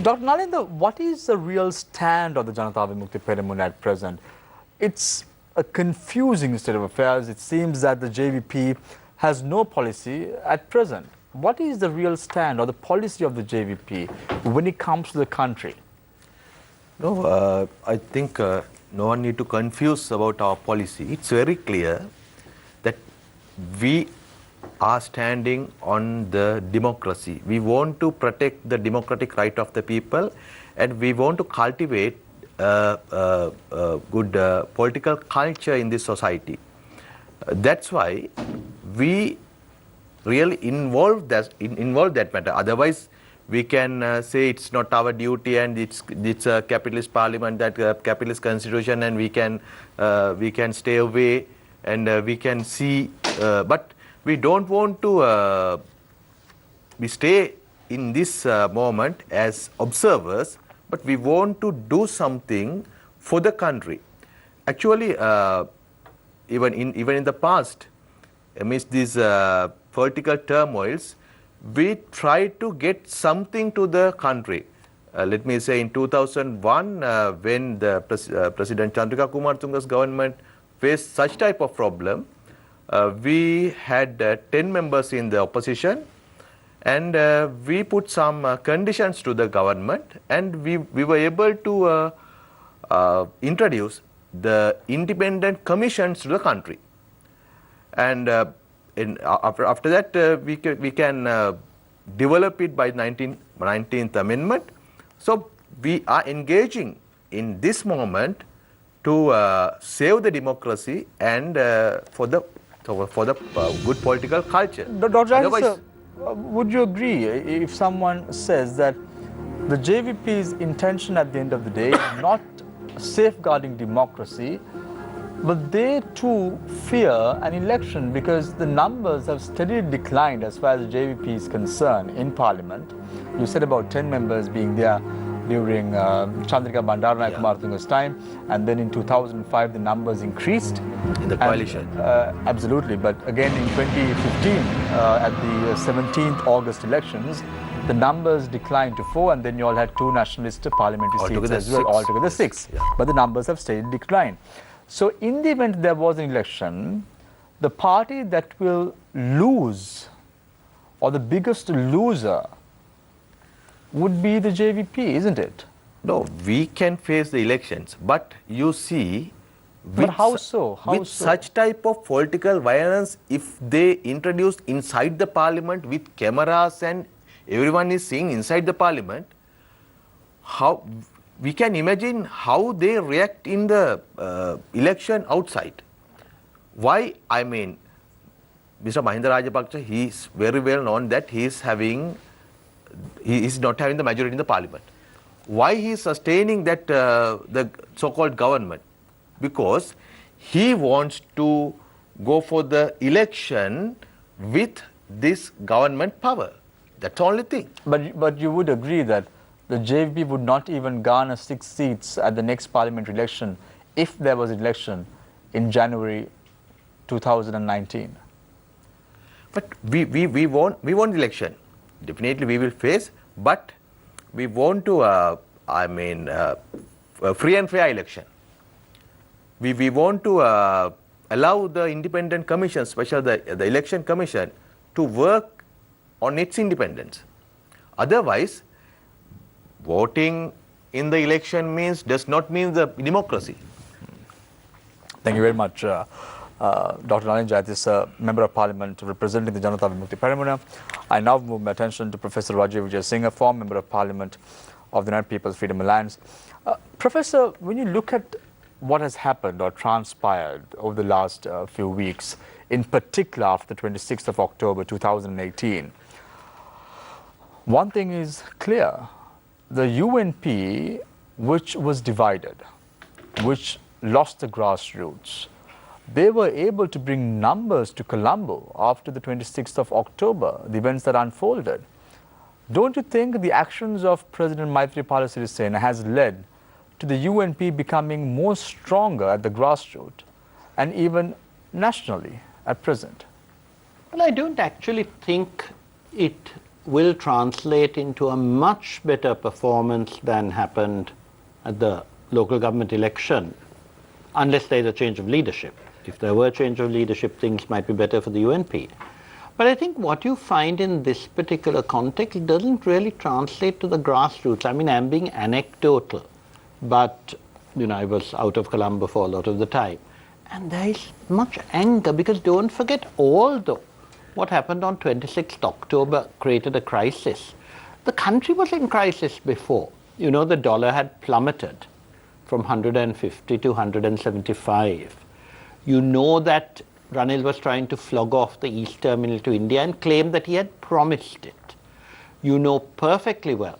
Dr. Nalindra, what is the real stand of the Janata Vimukti Peramuna at present? It's a confusing state of affairs. It seems that the JVP has no policy at present. What is the real stand or the policy of the JVP when it comes to the country? No, I think no one need to confuse about our policy. It's very clear that we are standing on the democracy. We want to protect the democratic right of the people, and we want to cultivate good political culture in this society. That's why we really involve that matter. Otherwise, we can say it's not our duty and it's a capitalist parliament, that capitalist constitution, and we can stay away and we can see. But we don't want to we stay in this moment as observers, but we want to do something for the country. Actually, even in the past, amidst these political turmoils, we tried to get something to the country. Let me say in 2001, when the President Chandrika Kumartunga's government faced such type of problem, we had 10 members in the opposition, and we put some conditions to the government, and we were able to introduce the independent commissions to the country. And after that, we can develop it by 19th Amendment. So we are engaging in this moment to save the democracy and for the good political culture. Dr. Otherwise, would you agree if someone says that the JVP's intention at the end of the day is not safeguarding democracy, but they too fear an election because the numbers have steadily declined as far as the JVP is concerned in Parliament? You said about 10 members being there during Chandrika Bandaranaike Kumartunga's time, and then in 2005 the numbers increased. In the coalition. Absolutely, but again in 2015 at the 17th August elections, the numbers declined to 4, and then you all had 2 nationalist parliamentary seats as well, altogether 6. Yeah. But the numbers have stayed declined. So in the event there was an election, the party that will lose, or the biggest loser, would be the JVP, isn't it? No, we can face the elections, but you see, but how so? Such type of political violence, if they introduced inside the parliament with cameras and everyone is seeing inside the parliament, how we can imagine how they react in the election outside. Why? I mean, Mr. Mahinda Rajapaksa, he is very well known that he is not having the majority in the parliament. Why he is sustaining that the so-called government? Because he wants to go for the election with this government power. That's the only thing. But you would agree that the JVP would not even garner 6 seats at the next parliamentary election if there was an election in January 2019. But we want election. Definitely we will face, but we want to a free and fair election. We want to allow the independent commission, especially the election commission, to work on its independence. Otherwise, voting in the election does not mean the democracy. Thank you very much, Dr. Nalin Jayatissa, Member of Parliament representing the Janata Vimukti Peramuna. I now move my attention to Professor Rajiv Vijayasinghe, former Member of Parliament of the United People's Freedom Alliance. Professor, when you look at what has happened or transpired over the last few weeks, in particular after the 26th of October 2018, one thing is clear. The UNP, which was divided, which lost the grassroots, they were able to bring numbers to Colombo after the 26th of October, the events that unfolded. Don't you think the actions of President Maithripala Sirisena has led to the UNP becoming more stronger at the grassroots and even nationally at present? Well, I don't actually think it will translate into a much better performance than happened at the local government election, unless there's a change of leadership. If there were a change of leadership, things might be better for the UNP. But I think what you find in this particular context doesn't really translate to the grassroots. I mean, I'm being anecdotal. but I was out of Colombo for a lot of the time. And there is much anger, because don't forget, although what happened on 26th October created a crisis, the country was in crisis before. The dollar had plummeted from 150 to 175. That Ranil was trying to flog off the East Terminal to India and claimed that he had promised it. You know perfectly well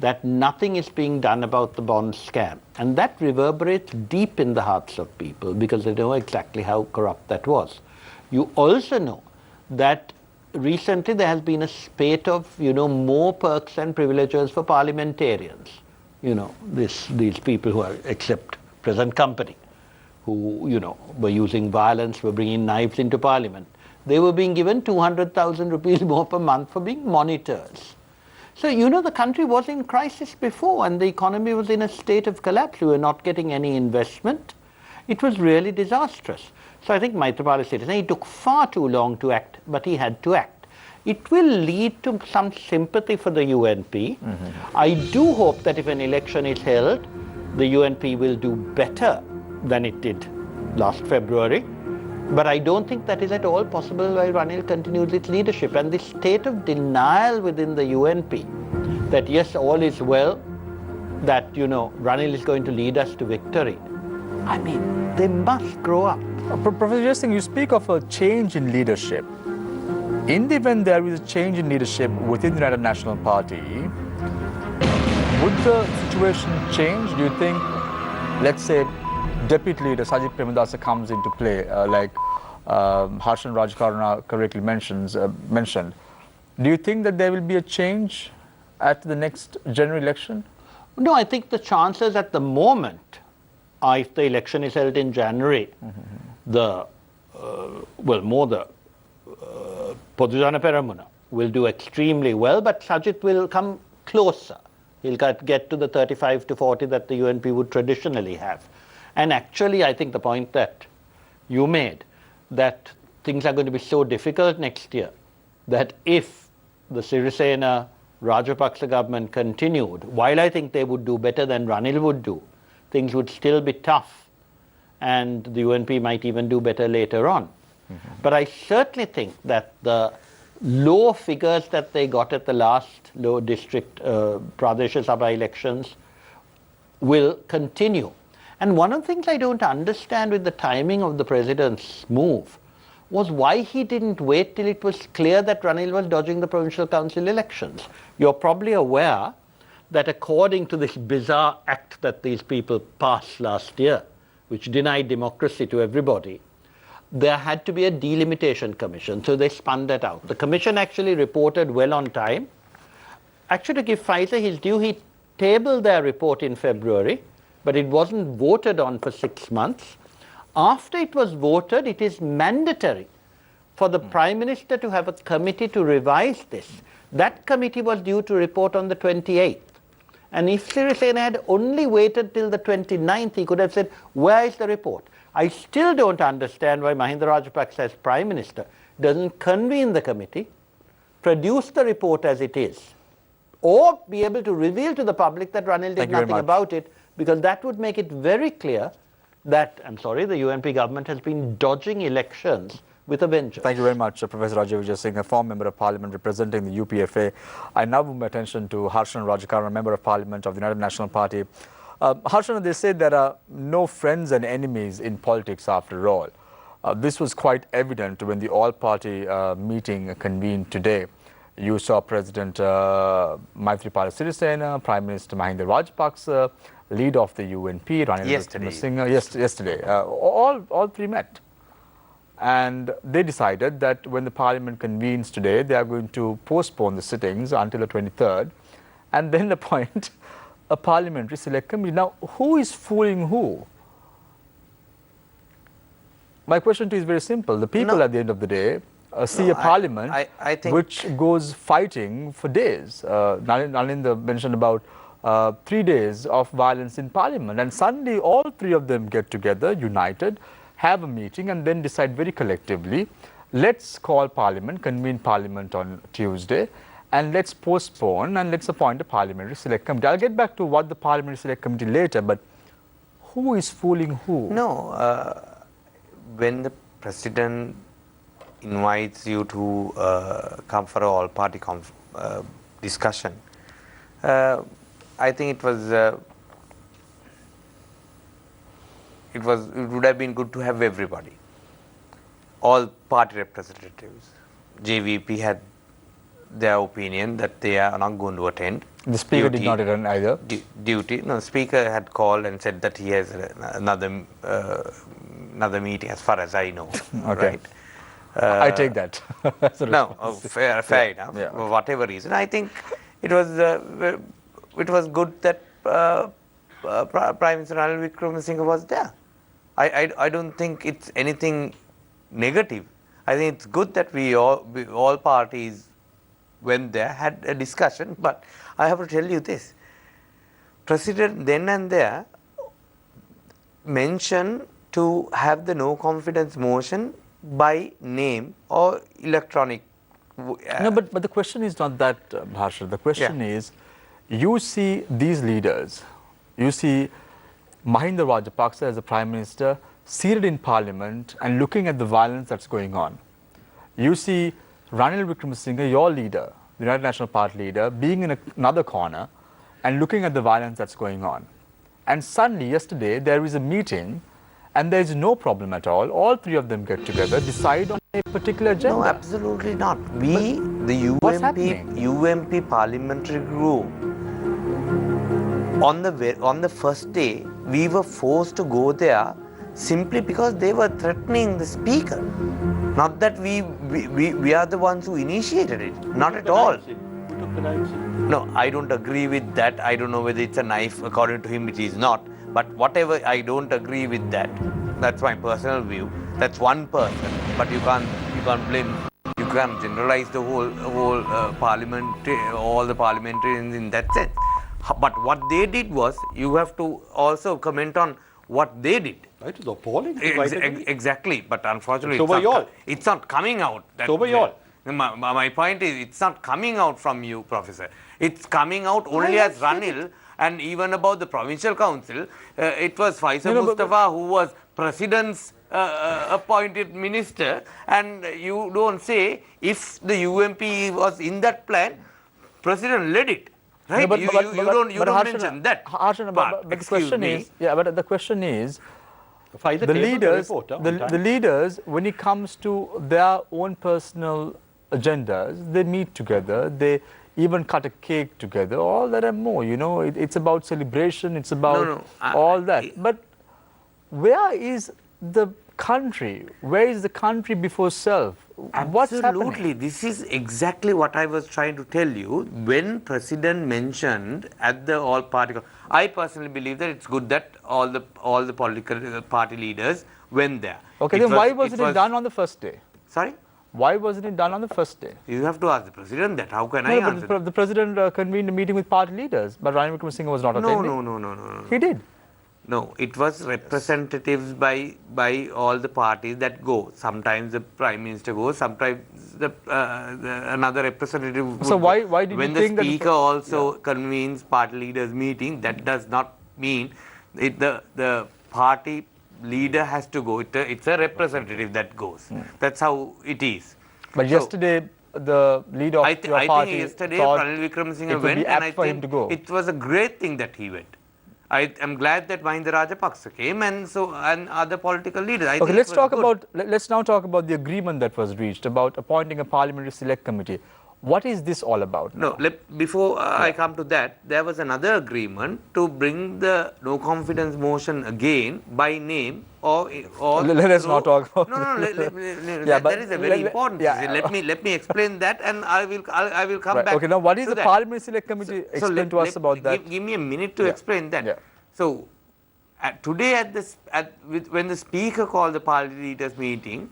that nothing is being done about the bond scam. And that reverberates deep in the hearts of people, because they know exactly how corrupt that was. You also know that recently there has been a spate of, more perks and privileges for parliamentarians. These people who are, except present company, who, were using violence, were bringing knives into parliament. They were being given 200,000 rupees more per month for being monitors. So, the country was in crisis before, and the economy was in a state of collapse. We were not getting any investment. It was really disastrous. So I think Maithripal is saying he took far too long to act, but he had to act. It will lead to some sympathy for the UNP. I do hope that if an election is held, the UNP will do better than it did last February. But I don't think that is at all possible while Ranil continues its leadership. And this state of denial within the UNP, that yes, all is well, that, Ranil is going to lead us to victory. I mean, they must grow up. Professor Jaising, you speak of a change in leadership. In the event there is a change in leadership within the United National Party, would the situation change? Do you think, let's say, Deputy Leader Sajid Premadasa comes into play, like Harshan Rajkarna correctly mentioned? Do you think that there will be a change at the next general election? No, I think the chances at the moment, if the election is held in January, the Podujana Peramuna will do extremely well, but Sajid will come closer. He'll get to the 35 to 40 that the UNP would traditionally have. And actually, I think the point that you made, that things are going to be so difficult next year, that if the Sirisena Rajapaksa government continued, while I think they would do better than Ranil would do, things would still be tough, and the UNP might even do better later on. But I certainly think that the low figures that they got at the last low district Pradesh Sabha elections will continue. And one of the things I don't understand with the timing of the president's move was why he didn't wait till it was clear that Ranil was dodging the provincial council elections. You're probably aware that according to this bizarre act that these people passed last year, which denied democracy to everybody, there had to be a delimitation commission, so they spun that out. The commission actually reported well on time. Actually, to give Pfizer his due, he tabled their report in February, but it wasn't voted on for 6 months. After it was voted, it is mandatory for the Prime Minister to have a committee to revise this. That committee was due to report on the 28th. And if Sirisena had only waited till the 29th, he could have said, where is the report? I still don't understand why Mahinda Rajapaksa as Prime Minister doesn't convene the committee, produce the report as it is, or be able to reveal to the public that Ranil did nothing about it, because that would make it very clear that, I'm sorry, the UNP government has been dodging elections with a vengeance. Thank you very much, Professor Rajiv Vijay Singh, a former Member of Parliament representing the UPFA. I now move my attention to Harshan Rajkarna, Member of Parliament of the United National Party. Harshan, they say there are no friends and enemies in politics after all. This was quite evident when the all-party meeting convened today. You saw President Maithripala Sirisena, Prime Minister Mahinda Rajapaksa, lead of the UNP, Ranil Wickremesinghe, yesterday. All three met. And they decided that when the Parliament convenes today, they are going to postpone the sittings until the 23rd and then appoint a Parliamentary Select Committee. Now, who is fooling who? My question to you is very simple. The people at the end of the day see a Parliament I think which goes fighting for days. Nalinda mentioned about 3 days of violence in Parliament, and suddenly all three of them get together, united, have a meeting and then decide very collectively, let's call Parliament, convene Parliament on Tuesday, and let's postpone and let's appoint a Parliamentary Select Committee. I'll get back to what the Parliamentary Select Committee later, but who is fooling who? No, when the president invites you to come for a all-party discussion, I think it would have been good to have everybody, all party representatives. JVP had their opinion that they are not going to attend. The Speaker did not attend either. No, Speaker had called and said that he has another meeting, as far as I know. Okay. Right? I take that. As a No, response. fair enough. Yeah. For whatever reason, I think it was good that Prime Minister Ranil Wickremesinghe was there. I don't think it's anything negative. I think it's good that all parties went there, had a discussion. But I have to tell you this: President then and there mentioned to have the no confidence motion by name or electronic. No, but the question is not that, Bharsha. The question is, you see these leaders, you see Mahinda Rajapaksa as the Prime Minister seated in Parliament and looking at the violence that's going on. You see Ranil Wickremesinghe, your leader, the United National Party leader, being in another corner and looking at the violence that's going on. And suddenly, yesterday, there is a meeting and there is no problem at all. All three of them get together, decide on a particular agenda. No, absolutely not. We, the what's happening? UMP parliamentary group, on the first day, we were forced to go there simply because they were threatening the speaker. Not that we are the ones who initiated it. Not at all. No, I don't agree with that. I don't know whether it's a knife. According to him, it is not. But whatever, I don't agree with that. That's my personal view. That's one person. But you can't blame. You can't generalize the whole parliament, all the parliamentarians in that sense. But what they did was, you have to also comment on what they did. It was appalling. Exactly, but unfortunately, So it's not coming out. So were you all. My point is, it's not coming out from you, Professor. It's coming out only as Ranil, and even about the provincial council. It was Faisal Mustafa who was president's appointed minister, and you don't say if the UMP was in that plan, president led it. Right? No, you don't mention that. But the question is, but the question is, the leaders, when it comes to their own personal agendas, they meet together, they even cut a cake together, all that and more. You know, it's about celebration, it's about all that. But where is the country? Where is the country before self? What's Absolutely. happening? This is exactly what I was trying to tell you. When President mentioned at the all-party, I personally believe that it's good that all the political party leaders went there. Okay, then why wasn't it done on the first day? Sorry? Why wasn't it done on the first day? You have to ask the president that. How can I answer? The president convened a meeting with party leaders, but Ranil Wickremesinghe was not attending. No. He did. No, it was representatives by all the parties that go. Sometimes the Prime Minister goes, sometimes another representative would So why go. did When you think the Speaker also convenes party leaders meeting, that does not mean the party leader has to go. It's a representative that goes. That's how it is. But yesterday, the leader of your party I think yesterday thought Ranil Wickremesinghe it would went, be and apt I for him think to go. it was a great thing that he went. I am glad that Mahinda Rajapaksa came, and other political leaders. Okay, let's now talk about the agreement that was reached about appointing a Parliamentary Select Committee. What is this all about? No, before I come to that, there was another agreement to bring the no confidence motion again by name or let us not talk about that is a very important thing. Let me explain that, and I will come back. Okay, now what is the that. Parliamentary Select Committee? Explain to us about that. Give me a minute to explain that. Yeah. So today when the Speaker called the party leaders meeting,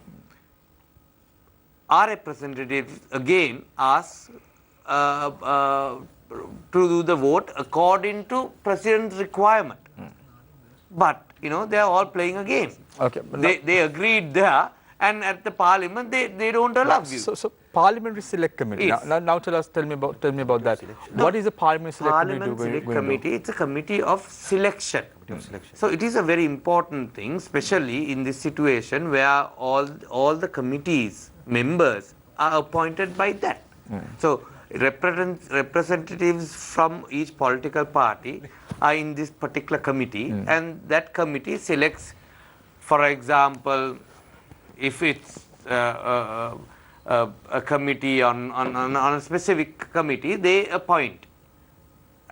our representatives again asked to do the vote according to President's requirement. But they are all playing a game. Okay, They agreed there, and at the parliament they don't allow you. So Parliamentary Select Committee. Yes. Now tell me about that. What is a Parliamentary Select Parliament Committee Select going to do? Committee, it's a committee of selection. So it is a very important thing, especially in this situation where all the committees members are appointed by that. So representatives from each political party are in this particular committee, and that committee selects, for example, if it's a committee on a specific committee, they appoint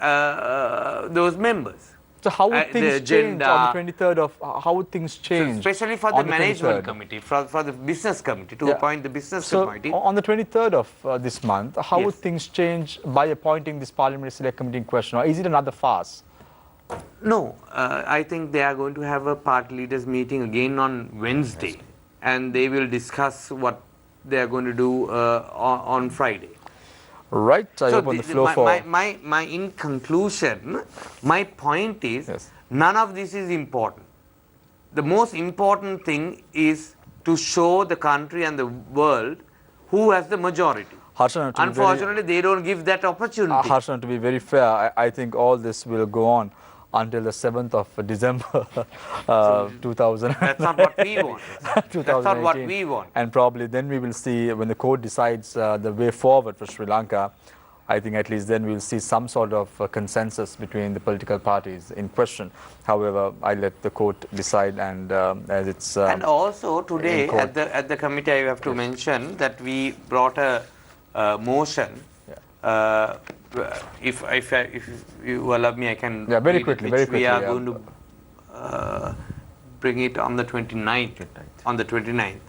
those members. So how would things change on the 23rd of, how would things change? Especially for the on management 23rd? committee, for the business committee, to Yeah. appoint the business So committee. on the 23rd of this month, how would Yes. things change by appointing this Parliamentary Select Committee in question, or is it another farce? No, I think they are going to have a party leaders meeting again on Wednesday, and they will discuss what they are going to do on Friday. Right, I open the floor for... my in conclusion, my point is, Yes. none of this is important. The most important thing is to show the country and the world who has the majority. Harshana, to be very- Unfortunately, they don't give that opportunity. Harshana, to be very fair, I think all this will go on until the 7th of December 2000. That's not what we want. That's not what 2018. we want. And probably then we will see, when the court decides the way forward for Sri Lanka, I think at least then we will see some sort of consensus between the political parties in question. However, I let the court decide, and as it's... And also today in court. at the committee, I have to mention that we brought a motion. If you allow me, I can. Yeah, very read it, quickly, which very quickly, We are yeah. going to bring it on the 29th. On the 29th,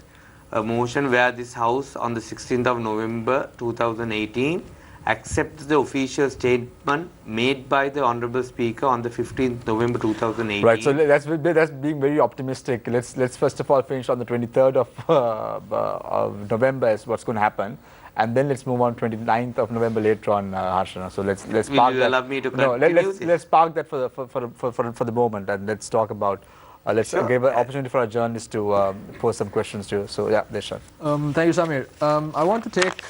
a motion where this House on the 16th of November 2018 accepts the official statement made by the Honourable Speaker on the 15th November 2018. Right, so that's being very optimistic. Let's first of all finish on the 23rd of November is what's going to happen, and then let's move on 29th of November later on, Harshana. So let's Will park you that. allow me to No, continue this? let's park that for the moment, and let's talk about. Let's Sure. give an opportunity for our journalists to pose some questions to you. So yeah, Deshan. Thank you, Samir. I want to take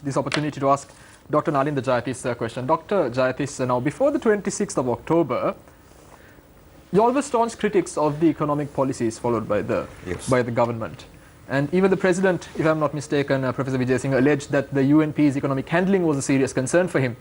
this opportunity to ask Dr. Nalinda Jayathis a question. Dr. Jayathis, now before the 26th of October, you always staunch critics of the economic policies followed by the government. And even the president, if I'm not mistaken, Professor Vijay Singh, alleged that the UNP's economic handling was a serious concern for him.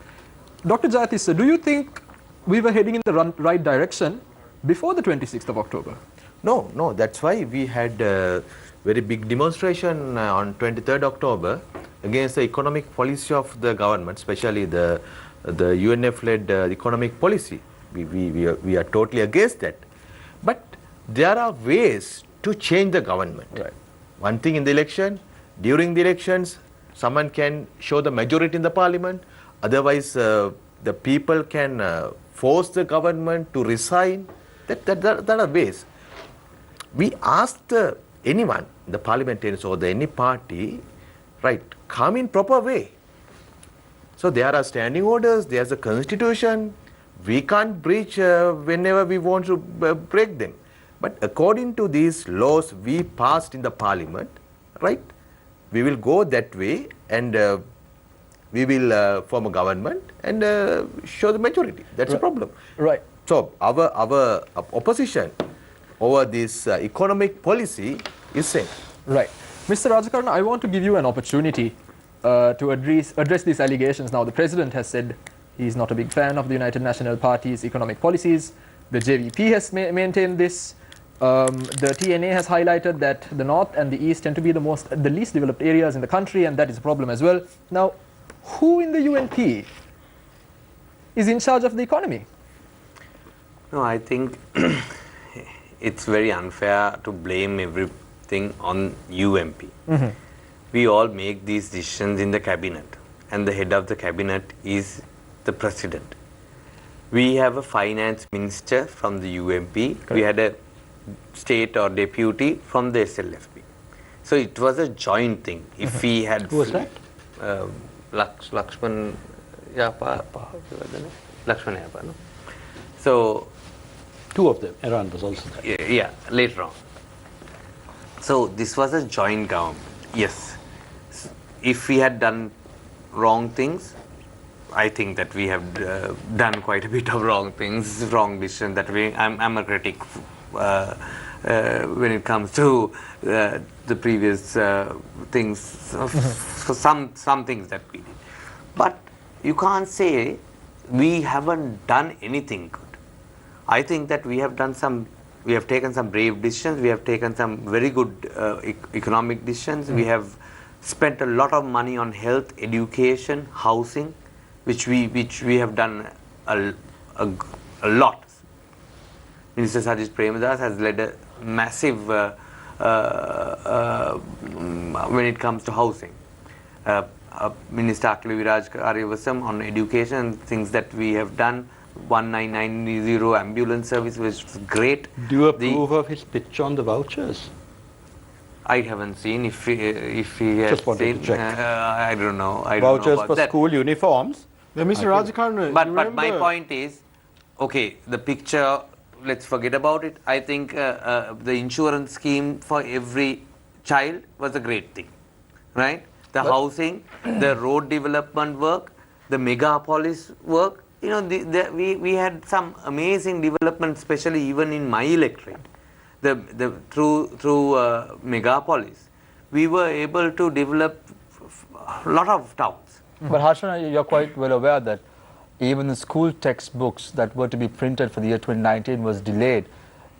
Dr. Jayathis, do you think we were heading in the right direction before the 26th of October? No, that's why we had a very big demonstration on 23rd October against the economic policy of the government, especially the UNF-led economic policy. We are totally against that. But there are ways to change the government. Right. One thing in the election, during the elections, someone can show the majority in the parliament. Otherwise, the people can force the government to resign. That are ways. We asked anyone, the parliamentarians or any party, right, come in proper way. So there are standing orders, there's a constitution. We can't breach whenever we want to break them. But according to these laws we passed in the parliament, right, we will go that way, and we will form a government and show the majority. That's the problem. Right. So our opposition over this economic policy is same. Right. Mr. Rajakarna, I want to give you an opportunity to address these allegations. Now, the president has said he's not a big fan of the United National Party's economic policies. The JVP has maintained this. The TNA has highlighted that the north and the east tend to be the least developed areas in the country, and that is a problem as well. Now, who in the UNP is in charge of the economy? No, I think it's very unfair to blame everything on UMP. We all make these decisions in the cabinet, and the head of the cabinet is the president. We have a finance minister from the UMP. Correct. We had a state or deputy from the SLFP. So it was a joint thing. If we had... Who was that? Lakshman Yapa, Lakshman Yapa, no? So... Two of them. Iran was also there. Yeah, later on. So this was a joint government. Yes. If we had done wrong things, I think that we have done quite a bit of wrong things, wrong decisions. That way, I'm a critic when it comes to the previous things. For some things that we did, but you can't say we haven't done anything good. I think that we have done some. We have taken some brave decisions. We have taken some very good economic decisions. We have spent a lot of money on health, education, housing, which we have done a lot. Minister Sajid Premadas has led a massive when it comes to housing. Minister Akhil Viraj Karyavasam on education, things that we have done. 1990 ambulance service was great. Do you approve of his pitch on the vouchers? I haven't seen. If he has Just wanted seen, to check. I don't know. I don't Vouchers know about for that. school uniforms. Now, Mr. Rajakarna, But my point is, okay, the picture, let's forget about it. I think the insurance scheme for every child was a great thing, right? The housing, the road development work, the megapolis work. You know, we had some amazing development, especially even in my electorate. Through megapolis, we were able to develop a lot of towns. But Harshana, you're quite well aware that even the school textbooks that were to be printed for the year 2019 was delayed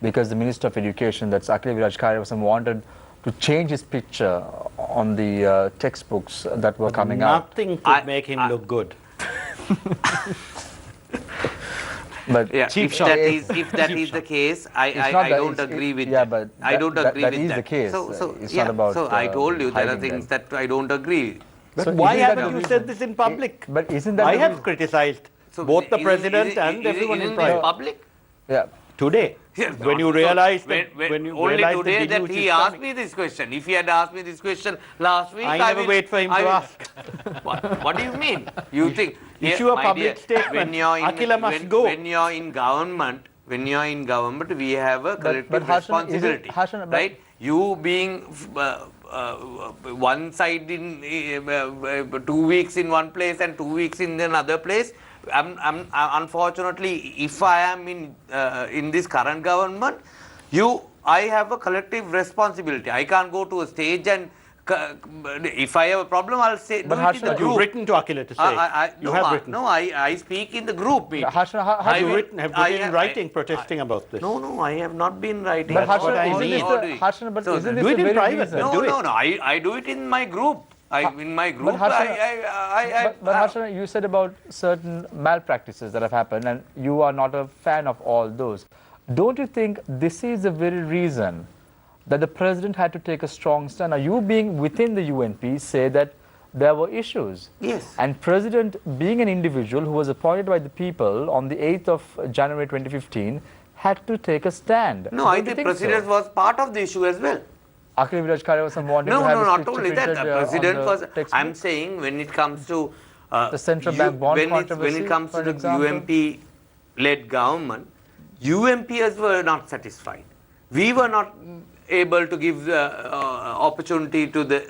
because the Minister of Education, that's Akhil Viraj Karyavasam, wanted to change his picture on the textbooks that were coming out. Nothing could make him look good. But Yeah, if that is the case, I don't agree with yeah, that. but I don't agree that with is that. the case. So It's yeah, not about so I told you there are hiding things that. that I don't agree. But So why isn't that haven't the you said reason? this in public? But isn't that I the have reason? criticized So both the isn't- president isn't- and everyone in isn't this private. public? Yeah. Today, Yes, when you so realize when you only realize today the that news he is asked coming. me this question. If he had asked me this question last week, I never will, wait for him I to will- ask. What do you mean? You think Issue a my public dear, statement. When you're in, Akila must go. When you're in government, we have a collective but Harshan, responsibility, Harshan, but- right? You being one side in 2 weeks in one place and 2 weeks in another place. Unfortunately, if I am in this current government, I have a collective responsibility. I can't go to a stage and if I have a problem, I'll say. But do it Harshan, in the you've group. You've written to Akila to say. You have written. No, I speak in the group meeting. Harshan, I You will- written, have I written in have- writing protesting about this. No, I have not been writing. But That's what I Harshan, mean. isn't this the, Harshan, but So isn't do this it the in very private, reason? then. No, do it. no, I do it in my group. In my group, But Harshan, you said about certain malpractices that have happened, and you are not a fan of all those. Don't you think this is the very reason that the president had to take a strong stand? Now, you being within the UNP say that there were issues. Yes. And president, being an individual who was appointed by the people on the 8th of January 2015, had to take a stand. No, Don't I you think so? president was part of the issue as well. Akhil Viraj Karyavasam wanted No, to have his not picture only that. printed, The on president the was. textbook. I'm saying when it comes to The central bank bond when controversy, it comes for to the example. UMP-led government, UMPs were not satisfied. We were not able to give the opportunity to the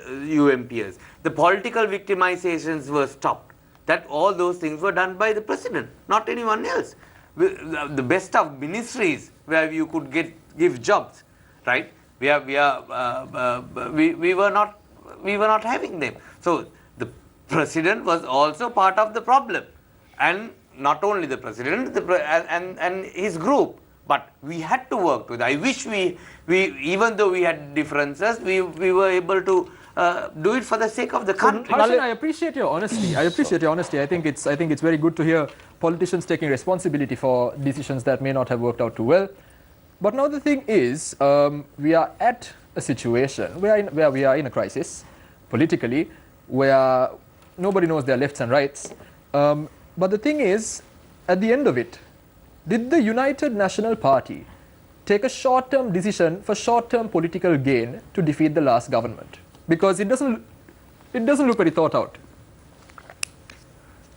UMPs. The political victimizations were stopped. That all those things were done by the president, not anyone else. The best of ministries where you could give jobs, right? We were not having them. So the president was also part of the problem, and not only the president, and his group. But we had to work with. I wish we even though we had differences, we were able to do it for the sake of the country. Harshan, I appreciate your honesty. I think it's very good to hear politicians taking responsibility for decisions that may not have worked out too well. But now the thing is, we are at a situation where we are in a crisis politically, where nobody knows their lefts and rights. But the thing is, at the end of it, did the United National Party take a short-term decision for short-term political gain to defeat the last government? Because it doesn't look very thought out.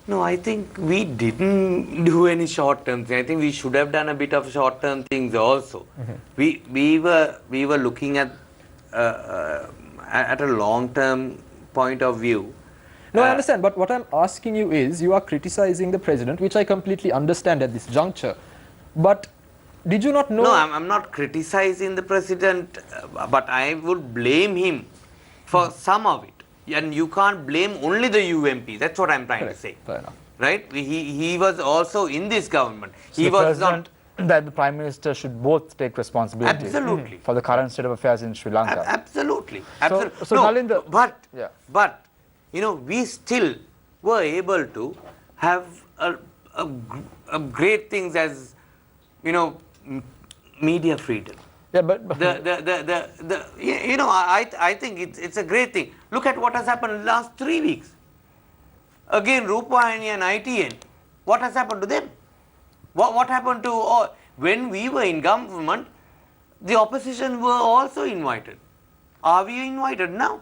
No, I think we didn't do any short-term thing. I think we should have done a bit of short-term things also. We were looking at at a long-term point of view. No, I understand, but what I'm asking you is, you are criticizing the president, which I completely understand at this juncture, but did you not know? No, I'm not criticizing the president, but I would blame him for some of it. And you can't blame only the UMP. That's what I'm trying Correct. to say. Fair enough. Right? He was also in this government. So He the was president, that the Prime Minister should both take responsibility Absolutely. for the current state of affairs in Sri Lanka. Absolutely. Absolutely. so no, Nalinda- Yeah. but, you know, we still were able to have a great things as, you know, media freedom. Yeah, but You know, I think it's a great thing. Look at what has happened in the last 3 weeks. Again, Rupayani and ITN. What has happened to them? What happened to all? When we were in government, the opposition were also invited. Are we invited now?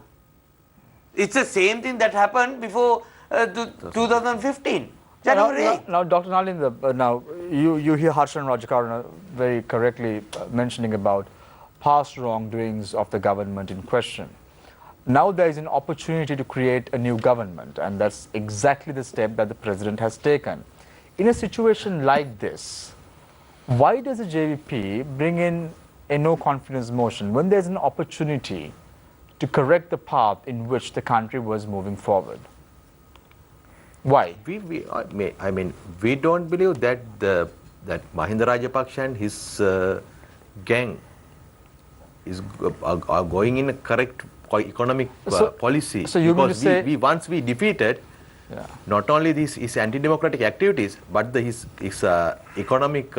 It's the same thing that happened before 2015. January 8th. Now, Dr. Nalinda, now you hear Harshan Rajakaruna very correctly mentioning about past wrongdoings of the government in question. Now there is an opportunity to create a new government, and that's exactly the step that the president has taken. In a situation like this, why does the JVP bring in a no confidence motion when there's an opportunity to correct the path in which the country was moving forward? Why? I mean, we don't believe that that Mahinda Rajapaksa and his gang are going in a correct economic policy. So you mean to because say- we once we defeated not only his anti-democratic activities, but his economic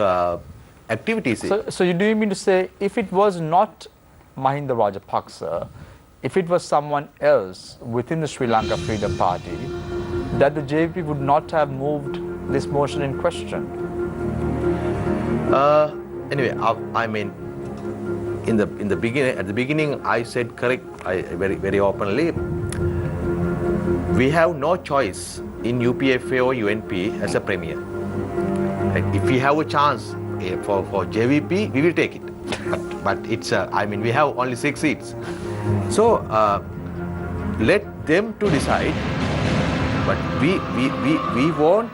activities. So you do mean to say, if it was not Mahinda Rajapaksa, if it was someone else within the Sri Lanka Freedom Party, that the JVP would not have moved this motion in question? Anyway, I mean, in the beginning, at the beginning, I said very openly, we have no choice in UPFA or UNP as a premier. Right? If we have a chance for JVP, we will take it. But it's I mean, we have only 6 seats, so let them to decide. But we want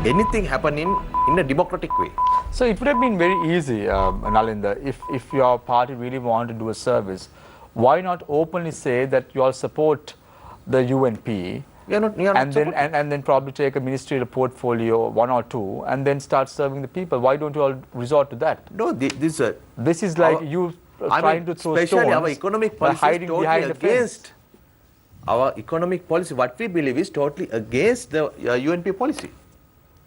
anything happen in a democratic way. So it would have been very easy, Nalinda, if your party really wanted to do a service, why not openly say that you all support the UNP, We are not and then probably take a ministerial portfolio, 1 or 2, and then start serving the people? Why don't you all resort to that? No, this This is like you trying to throw especially stones our economic by policy hiding is totally behind the fence. against our economic policy. What we believe is totally against the UNP policy.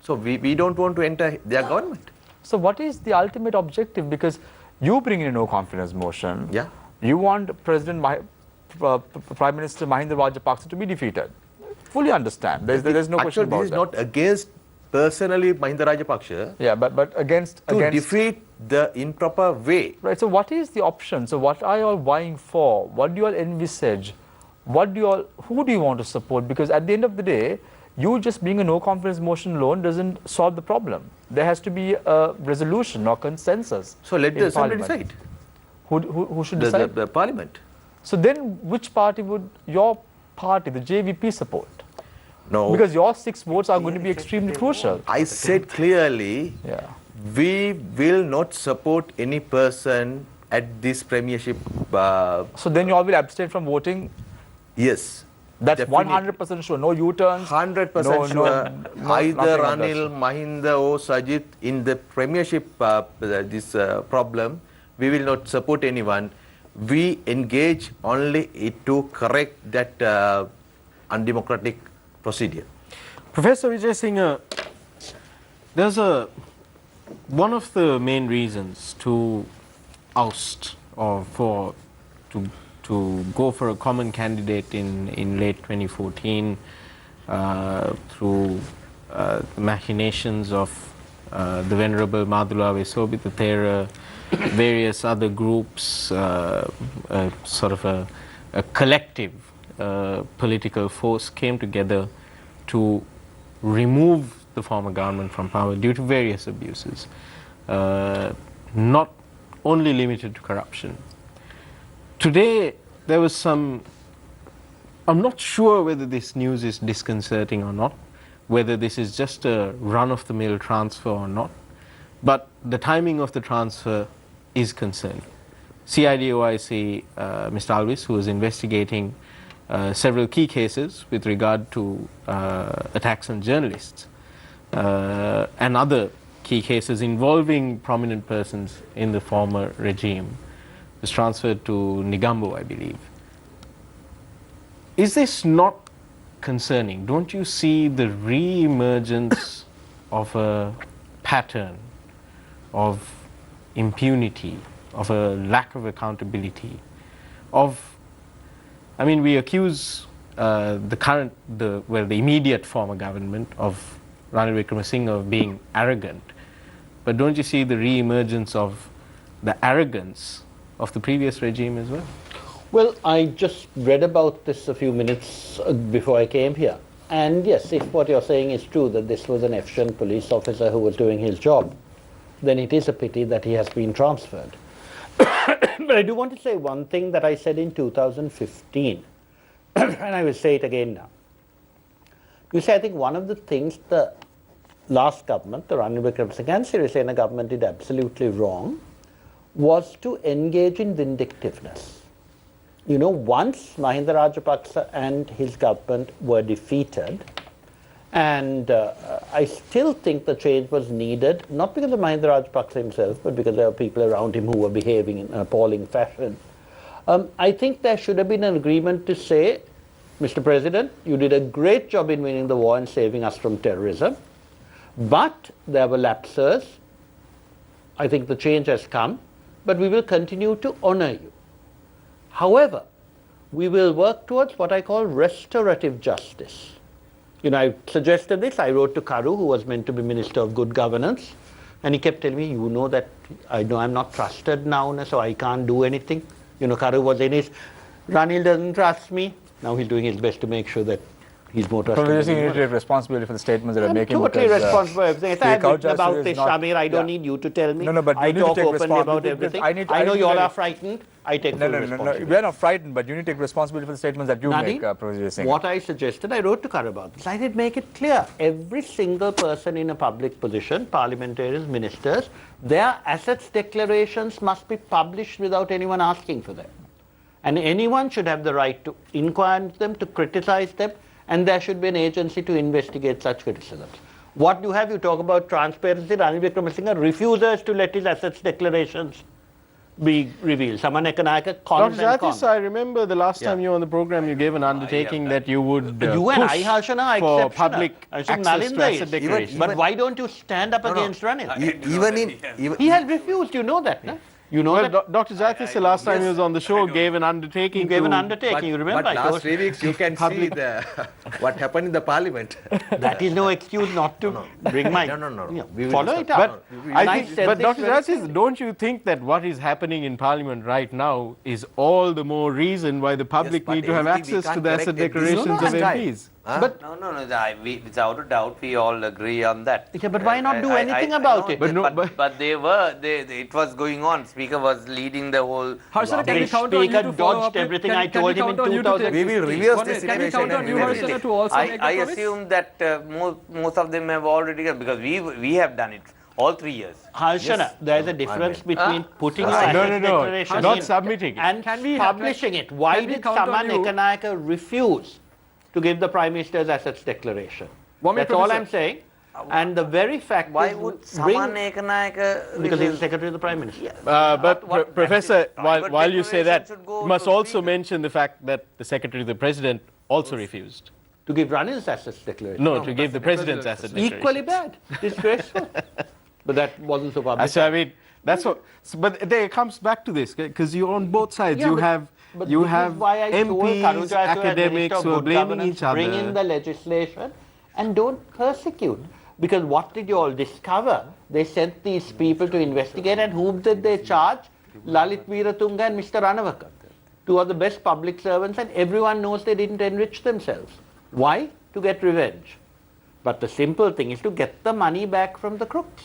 So we don't want to enter their government. So what is the ultimate objective? Because you bring in a no confidence motion. Yeah. You want Prime Minister Mahinda Rajapaksa to be defeated. Fully understand. There's no question Actually, about this is that. not against personally Mahinda Rajapaksa. Yeah, but against To defeat the improper way. Right. So what is the option? So what are you all vying for? What do you all envisage? Who do you want to support? Because at the end of the day, you just being a no confidence motion alone doesn't solve the problem. There has to be a resolution or consensus. So let the in assembly Parliament. decide. Who should decide? The parliament. So then, which party would your party, the JVP, support? No. Because your 6 votes are going to be extremely crucial. I said clearly, Yeah. we will not support any person at this premiership. So then you all will abstain from voting. Yes. That's definitely. 100% sure. No U-turns. 100% sure. Either nothing of that Ranil, sort. Mahinda or Sajith in the premiership this problem, we will not support anyone. We engage only to correct that undemocratic procedure. Professor Vijay Singh, there's one of the main reasons to oust or to go for a common candidate in late 2014 through the machinations of the Venerable Madhula Vesobita Thera, various other groups, sort of a collective political force came together to remove the former government from power due to various abuses, not only limited to corruption. Today, there was some, I'm not sure whether this news is disconcerting or not, whether this is just a run-of-the-mill transfer or not, but the timing of the transfer is concerning. CIDOIC, Mr. Alvis, who was investigating several key cases with regard to attacks on journalists and other key cases involving prominent persons in the former regime, was transferred to Negombo, I believe. Is this not concerning? Don't you see the re-emergence of a pattern of impunity, of a lack of accountability, I mean, we accuse the immediate former government of Ranil Wickremesinghe of being arrogant, but don't you see the re-emergence of the arrogance of the previous regime as well? Well, I just read about this a few minutes before I came here. And yes, if what you're saying is true, that this was an efficient police officer who was doing his job, then it is a pity that he has been transferred. But I do want to say one thing that I said in 2015, and I will say it again now. You see, I think one of the things the last government, the Ranil Wickremesinghe and Sirisena government, did absolutely wrong was to engage in vindictiveness. You know, once Mahinda Rajapaksa and his government were defeated, and I still think the change was needed, not because of Mahinda Rajapaksa himself, but because there were people around him who were behaving in an appalling fashion. I think there should have been an agreement to say, Mr. President, you did a great job in winning the war and saving us from terrorism, but there were lapses. I think the change has come, but we will continue to honor you. However, we will work towards what I call restorative justice. You know, I suggested this. I wrote to Karu, who was meant to be Minister of Good Governance, and he kept telling me, you know that I know I'm not trusted now, so I can't do anything. You know, Karu was in his, Ranil doesn't trust me. Now he's doing his best to make sure that he's more trusted. So you need to take responsibility for the statements that are making. I'm totally responsible for everything. If I've written about this, Shamir, I don't need you to tell me. No, but I you need to talk take openly about responsibility. everything. I know you all are frightened. I take full responsibility. We are not frightened, but you need to take responsibility for the statements that you make, Professor Singh. What I suggested, I wrote to Karu about this. I did make it clear. Every single person in a public position, parliamentarians, ministers, their assets declarations must be published without anyone asking for them. And anyone should have the right to inquire into them, to criticize them, and there should be an agency to investigate such criticisms. What you have, you talk about transparency. Ranil Wickremesinghe refuses to let his assets declarations be revealed. Saman Ekanaka cons Dr. Jatis, I remember the last time you were on the program, you gave an undertaking that you would push for public access to asset declarations. But why don't you stand up against Ranil? He has refused, you know that, no? You know that Dr. Jatis, the last time he was on the show, gave an undertaking. He gave an undertaking, you remember? But last 3 weeks, you can see what happened in the parliament. That is no excuse not to bring my... Follow it up. But Dr. Jatis, don't you think that what is happening in parliament right now is all the more reason why the public need to have access to the asset declarations of MPs? But no, without a doubt, we all agree on that. Yeah, but why not do anything about it? But it was going on. Speaker was leading the whole. Harshana, can we count on you to follow up? Everything I told him in 2000. We will reverse this situation. Can we count on you, Harshana, to also make I assume that most of them have already done, because we have done it all 3 years. Harshana, there is a difference between putting your asset declaration not submitting and publishing it. Why did Saman Ekanaka refuse to give the Prime Minister's assets declaration? That's all I'm saying. And the very fact why would Saman Ekanaka because he's the Secretary of the Prime Minister. But Professor, while you say that, you must also mention the fact that the Secretary of the President also refused. To give Ranil's assets declaration? No, to give the President's assets declaration. Equally bad. Disgraceful. But that wasn't so public. So I mean, that's what. But it comes back to this, because you're on both sides. You have MPs, academics who are blaming each other. Bring in the legislation and don't persecute. Because what did you all discover? They sent these people to investigate, and whom did they charge? Lalit Veeratunga and Mr. Ranavaka. Two of the best public servants, and everyone knows they didn't enrich themselves. Why? To get revenge. But the simple thing is to get the money back from the crooks.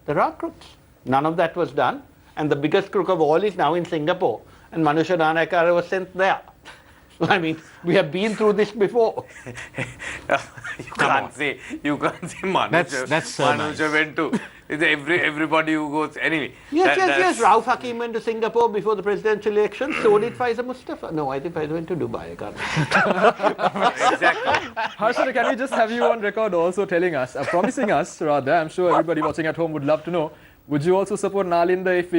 There are crooks. None of that was done. And the biggest crook of all is now in Singapore. and Manusha Danayakara was sent there. I mean, we have been through this before. You can't say Manusha went to everybody who goes anyway. Yes. Rauf Hakim went to Singapore before the presidential election. So did Faisal Mustafa. No, I think Faisal went to Dubai. I can't. Exactly. Harshana, can we just have you on record also telling us, promising us rather, I'm sure everybody watching at home would love to know, would you also support Nalinda if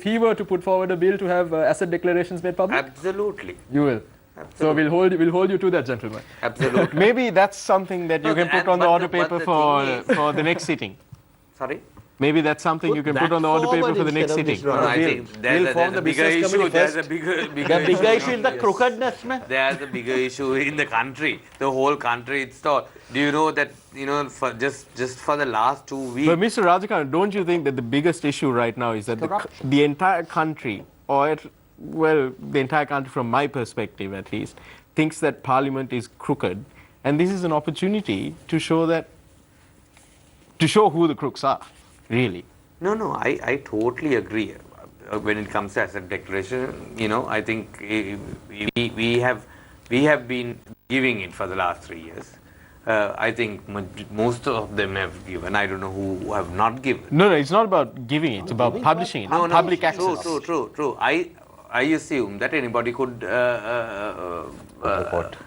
he were to put forward a bill to have asset declarations made public? Absolutely. You will. Absolutely. So we'll hold you to that, gentlemen. Absolutely. Maybe that's something that you can put on the order paper for the next sitting. Sorry? Maybe that's something you can put on the order paper for the next sitting. No, I think there's a bigger issue. There's a bigger The bigger issue is the crookedness, man. There's a bigger issue in the country. The whole country, it's all. Do you know that, for just for the last 2 weeks. But Mr. Rajakant, don't you think that the biggest issue right now is that the entire country, the entire country from my perspective at least, thinks that Parliament is crooked, and this is an opportunity to show who the crooks are, really. No, I totally agree. When it comes to asset declaration, I think we have been giving it for the last 3 years. I think most of them have given. I don't know who have not given. No, it's not about giving it. It's about publishing it. Public access. True. I assume that anybody could report.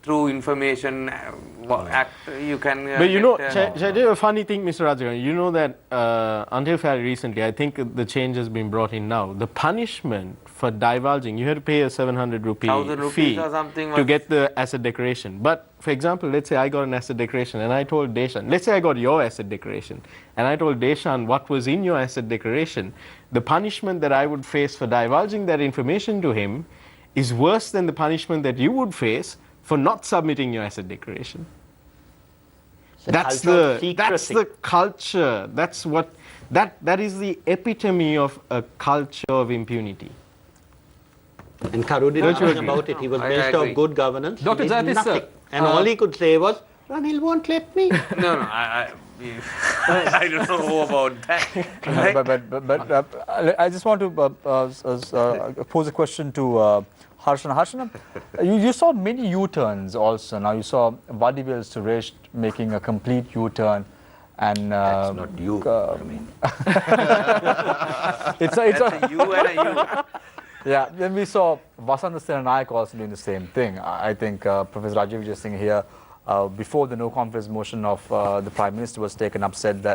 Through information act, you can. But shall I tell you a funny thing, Mr. Rajagan? You know that until fairly recently, I think the change has been brought in now. The punishment for divulging, you had to pay a 700 rupee fee or something to get the asset declaration. But for example, let's say I got an asset declaration and I told Deshan, let's say I got your asset declaration and I told Deshan what was in your asset declaration, the punishment that I would face for divulging that information to him is worse than the punishment that you would face for not submitting your asset declaration. That's the culture. That's what that is the epitome of a culture of impunity. And Karu did nothing about it. He was Minister of Good Governance. Dr. He did Jatis, nothing. sir. And all he could say was, Ranil won't let me. No, I don't know about that. But I just want to pose a question to Harshana. Harshana, you saw many U-turns also. Now you saw Vadivel Suresh making a complete U-turn. And That's not you. It's That's a you and a you. Yeah, then we saw Vasant Senanayak also doing the same thing. I think Professor Rajiv was just saying here, before the no confidence motion of the Prime Minister was taken up, said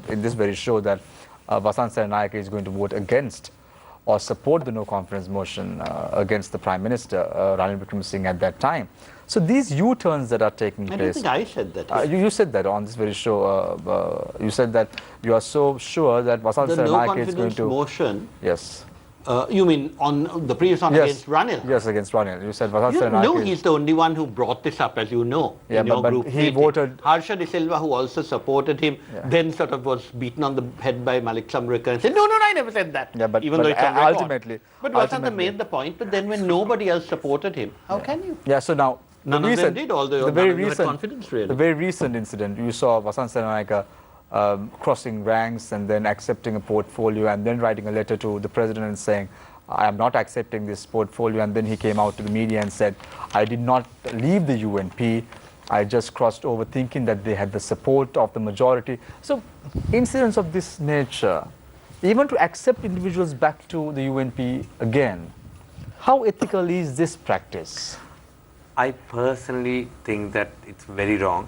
in this very show that Vasant Senanayak is going to vote against or support the no confidence motion against the Prime Minister, Ranil Wickremesinghe, at that time. So these U-turns that are taking I place. don't think I said that. You said that on this very show. You said that you are so sure that Vasant The no Senanayak is going confidence to. motion. Yes. You mean on the previous one against Ranil? Yes, against Ranil. You said Vasant You Senanayak know, is- he's the only one who brought this up, as you know, Yeah, in your but group he meeting. voted- Harsha De Silva, who also supported him, then sort of was beaten on the head by Malik Samrika and said, no, I never said that. Yeah, but- even but though it's on record. ultimately- But Vasanta ultimately- made the point, but then when nobody else supported him, how can you? Yeah, so now None of them did, although none of them had confidence, really. The very recent incident, you saw Vasant Senanayak crossing ranks and then accepting a portfolio and then writing a letter to the president and saying, I am not accepting this portfolio. And then he came out to the media and said, I did not leave the UNP. I just crossed over thinking that they had the support of the majority. So incidents of this nature, even to accept individuals back to the UNP again, how ethical is this practice? I personally think that it's very wrong.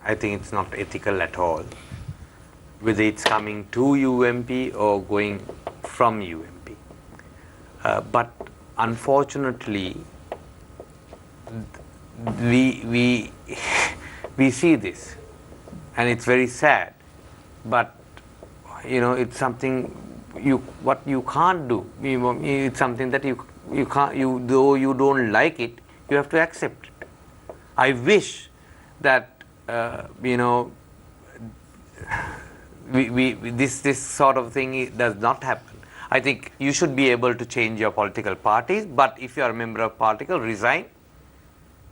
I think it's not ethical at all, whether it's coming to UMP or going from UMP. But unfortunately, we see this, and it's very sad. But it's something what you can't do. It's something that you can't. Though you don't like it, you have to accept it. I wish that this sort of thing does not happen. I think you should be able to change your political parties, but if you are a member of political, resign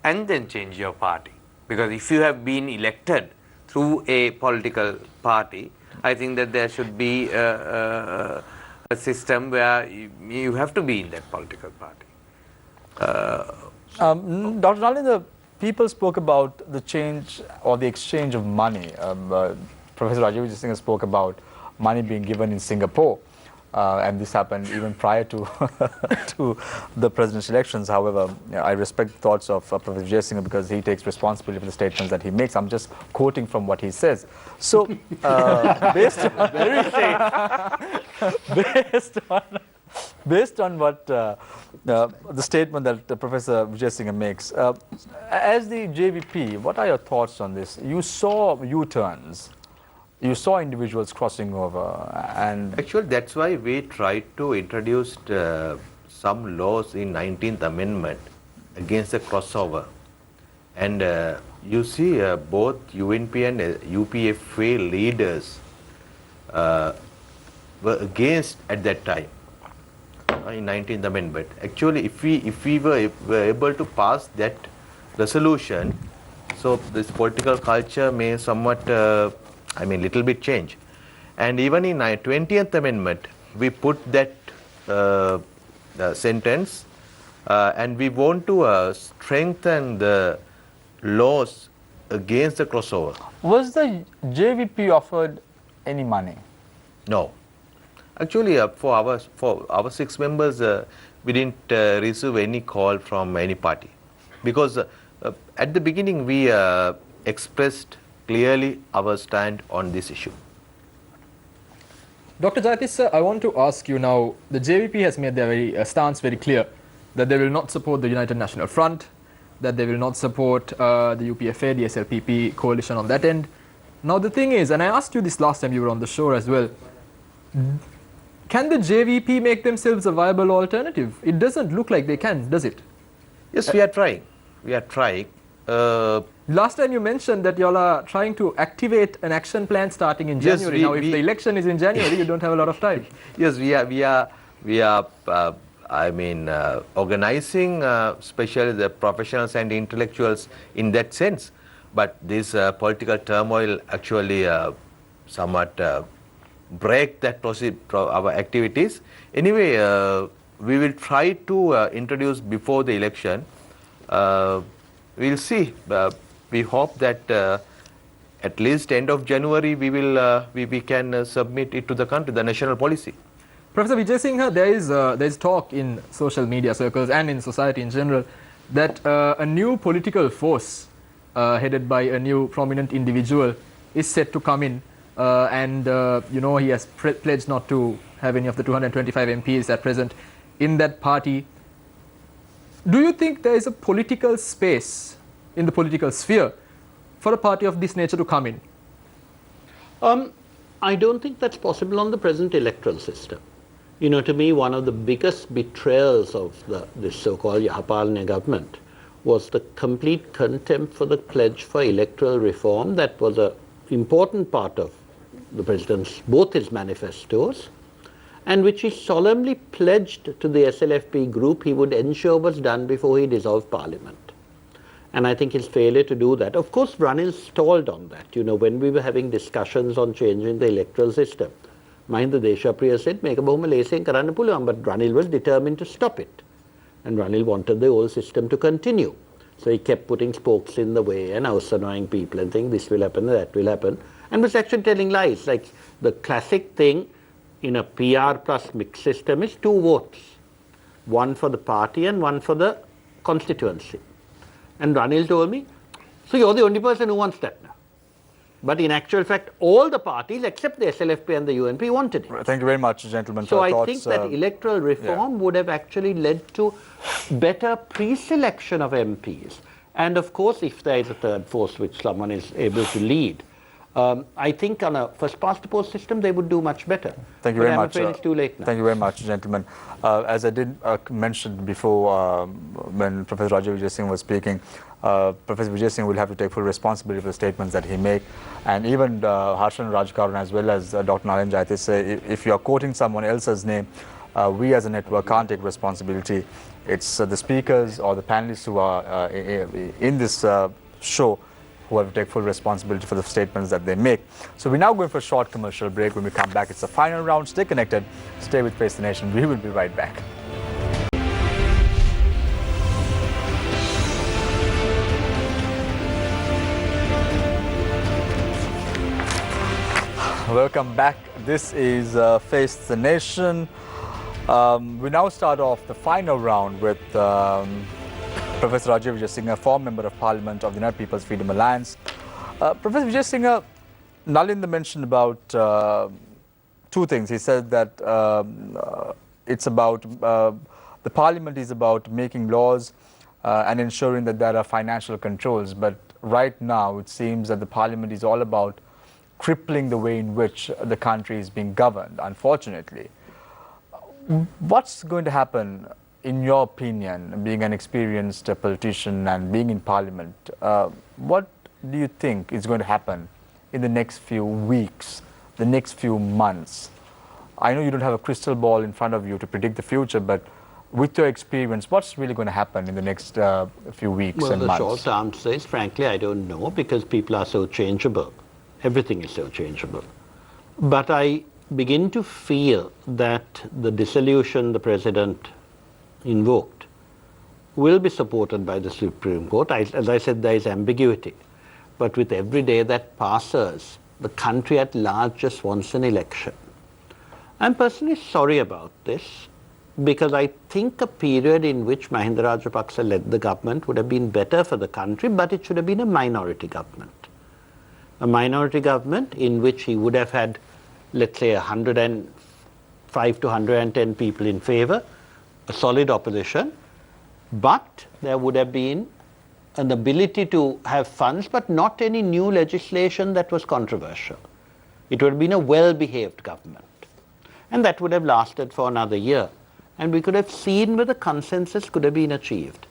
and then change your party. Because if you have been elected through a political party, I think that there should be a system where you have to be in that political party. Dr. Nalin, the people spoke about the change or the exchange of money. Professor Rajiv Vijayasinghe spoke about money being given in Singapore. And this happened even prior to to the presidential elections. However, I respect the thoughts of Professor Vijayasinghe because he takes responsibility for the statements that he makes. I'm just quoting from what he says. So, based on what the statement that Professor Vijayasinghe makes, as the JVP, what are your thoughts on this? You saw U-turns. You saw individuals crossing over, and Actually, that's why we tried to introduce some laws in 19th Amendment against the crossover. And you see both UNP and UPFA leaders were against at that time in 19th Amendment. Actually, if we were able to pass that resolution, so this political culture may somewhat little bit change. And even in 20th Amendment, we put that sentence and we want to strengthen the laws against the crossover. was the JVP offered any money? No. Actually, for our 6 members, we didn't receive any call from any party. Because at the beginning, we expressed clearly our stand on this issue. Dr. Jaitis, sir, I want to ask you now, the JVP has made their stance very clear that they will not support the United National Front, that they will not support the UPFA, the SLPP coalition on that end. Now the thing is, and I asked you this last time you were on the show as well, can the JVP make themselves a viable alternative? It doesn't look like they can, does it? Yes, we are trying. We are trying. Last time you mentioned that you all are trying to activate an action plan starting in January. Now, if the election is in January, you don't have a lot of time. Yes, we are organizing, especially the professionals and intellectuals in that sense. But this political turmoil actually somewhat break that our activities. Anyway, we will try to introduce before the election. We'll see. We hope that at least end of January we can submit it to the country, the national policy. Professor Vijayasinghe, there is talk in social media circles and in society in general that a new political force headed by a new prominent individual is set to come in, and he has pledged not to have any of the 225 MPs at present in that party. Do you think there is a political space in the political sphere for a party of this nature to come in? I don't think that's possible on the present electoral system. To me, one of the biggest betrayals of this so-called Yahapalana government was the complete contempt for the pledge for electoral reform that was an important part of the president's, both his manifestos, and which he solemnly pledged to the SLFP group he would ensure was done before he dissolved Parliament. And I think his failure to do that, of course, Ranil stalled on that. When we were having discussions on changing the electoral system, Mahinda Deshapriya said, "Meka bahuma lesen karanna puluwan," but Ranil was determined to stop it. And Ranil wanted the old system to continue. So he kept putting spokes in the way and annoying people and saying this will happen, that will happen, and was actually telling lies. Like the classic thing in a PR plus mixed system is 2 votes, one for the party and one for the constituency. And Ranil told me, so you're the only person who wants that now. But in actual fact, all the parties except the SLFP and the UNP wanted it. Thank you very much, gentlemen. So I think that electoral reform would have actually led to better pre-selection of MPs. And of course, if there is a third force which someone is able to lead, I think on a first-past-the-post system, they would do much better. Thank you very much. I'm afraid it's too late now. Thank you very much, gentlemen. As I did mention before when Professor Rajiv Vijayasinghe was speaking, Professor Vijayasinghe will have to take full responsibility for the statements that he make. And even Harshan Rajkaran as well as Dr. Nalin Jaitis say, if you are quoting someone else's name, we as a network can't take responsibility. It's the speakers or the panelists who are in this show who have to take full responsibility for the statements that they make. So we're now going for a short commercial break. When we come back, it's the final round. Stay connected. Stay with Face the Nation. We will be right back. Welcome back. This is Face the Nation. We now start off the final round with Professor Rajiv Vijay Singh, former Member of Parliament of the United People's Freedom Alliance. Professor Vijay Singh, Nalinda mentioned about two things. He said that it's about, the Parliament is about making laws and ensuring that there are financial controls. But right now, it seems that the Parliament is all about crippling the way in which the country is being governed, unfortunately. What's going to happen, in your opinion, being an experienced politician and being in Parliament? What do you think is going to happen in the next few weeks, the next few months? I know you don't have a crystal ball in front of you to predict the future, but with your experience, what's really going to happen in the next few weeks and months? Well, the short answer is, frankly, I don't know, because people are so changeable. Everything is so changeable. But I begin to feel that the dissolution the President invoked will be supported by the Supreme Court. As I said, there is ambiguity. But with every day that passes, the country at large just wants an election. I'm personally sorry about this, because I think a period in which Mahinda Rajapaksa led the government would have been better for the country, but it should have been a minority government. A minority government in which he would have had, let's say, 105 to 110 people in favor, a solid opposition, but there would have been an ability to have funds, but not any new legislation that was controversial. It would have been a well-behaved government. And that would have lasted for another year. And we could have seen whether consensus could have been achieved.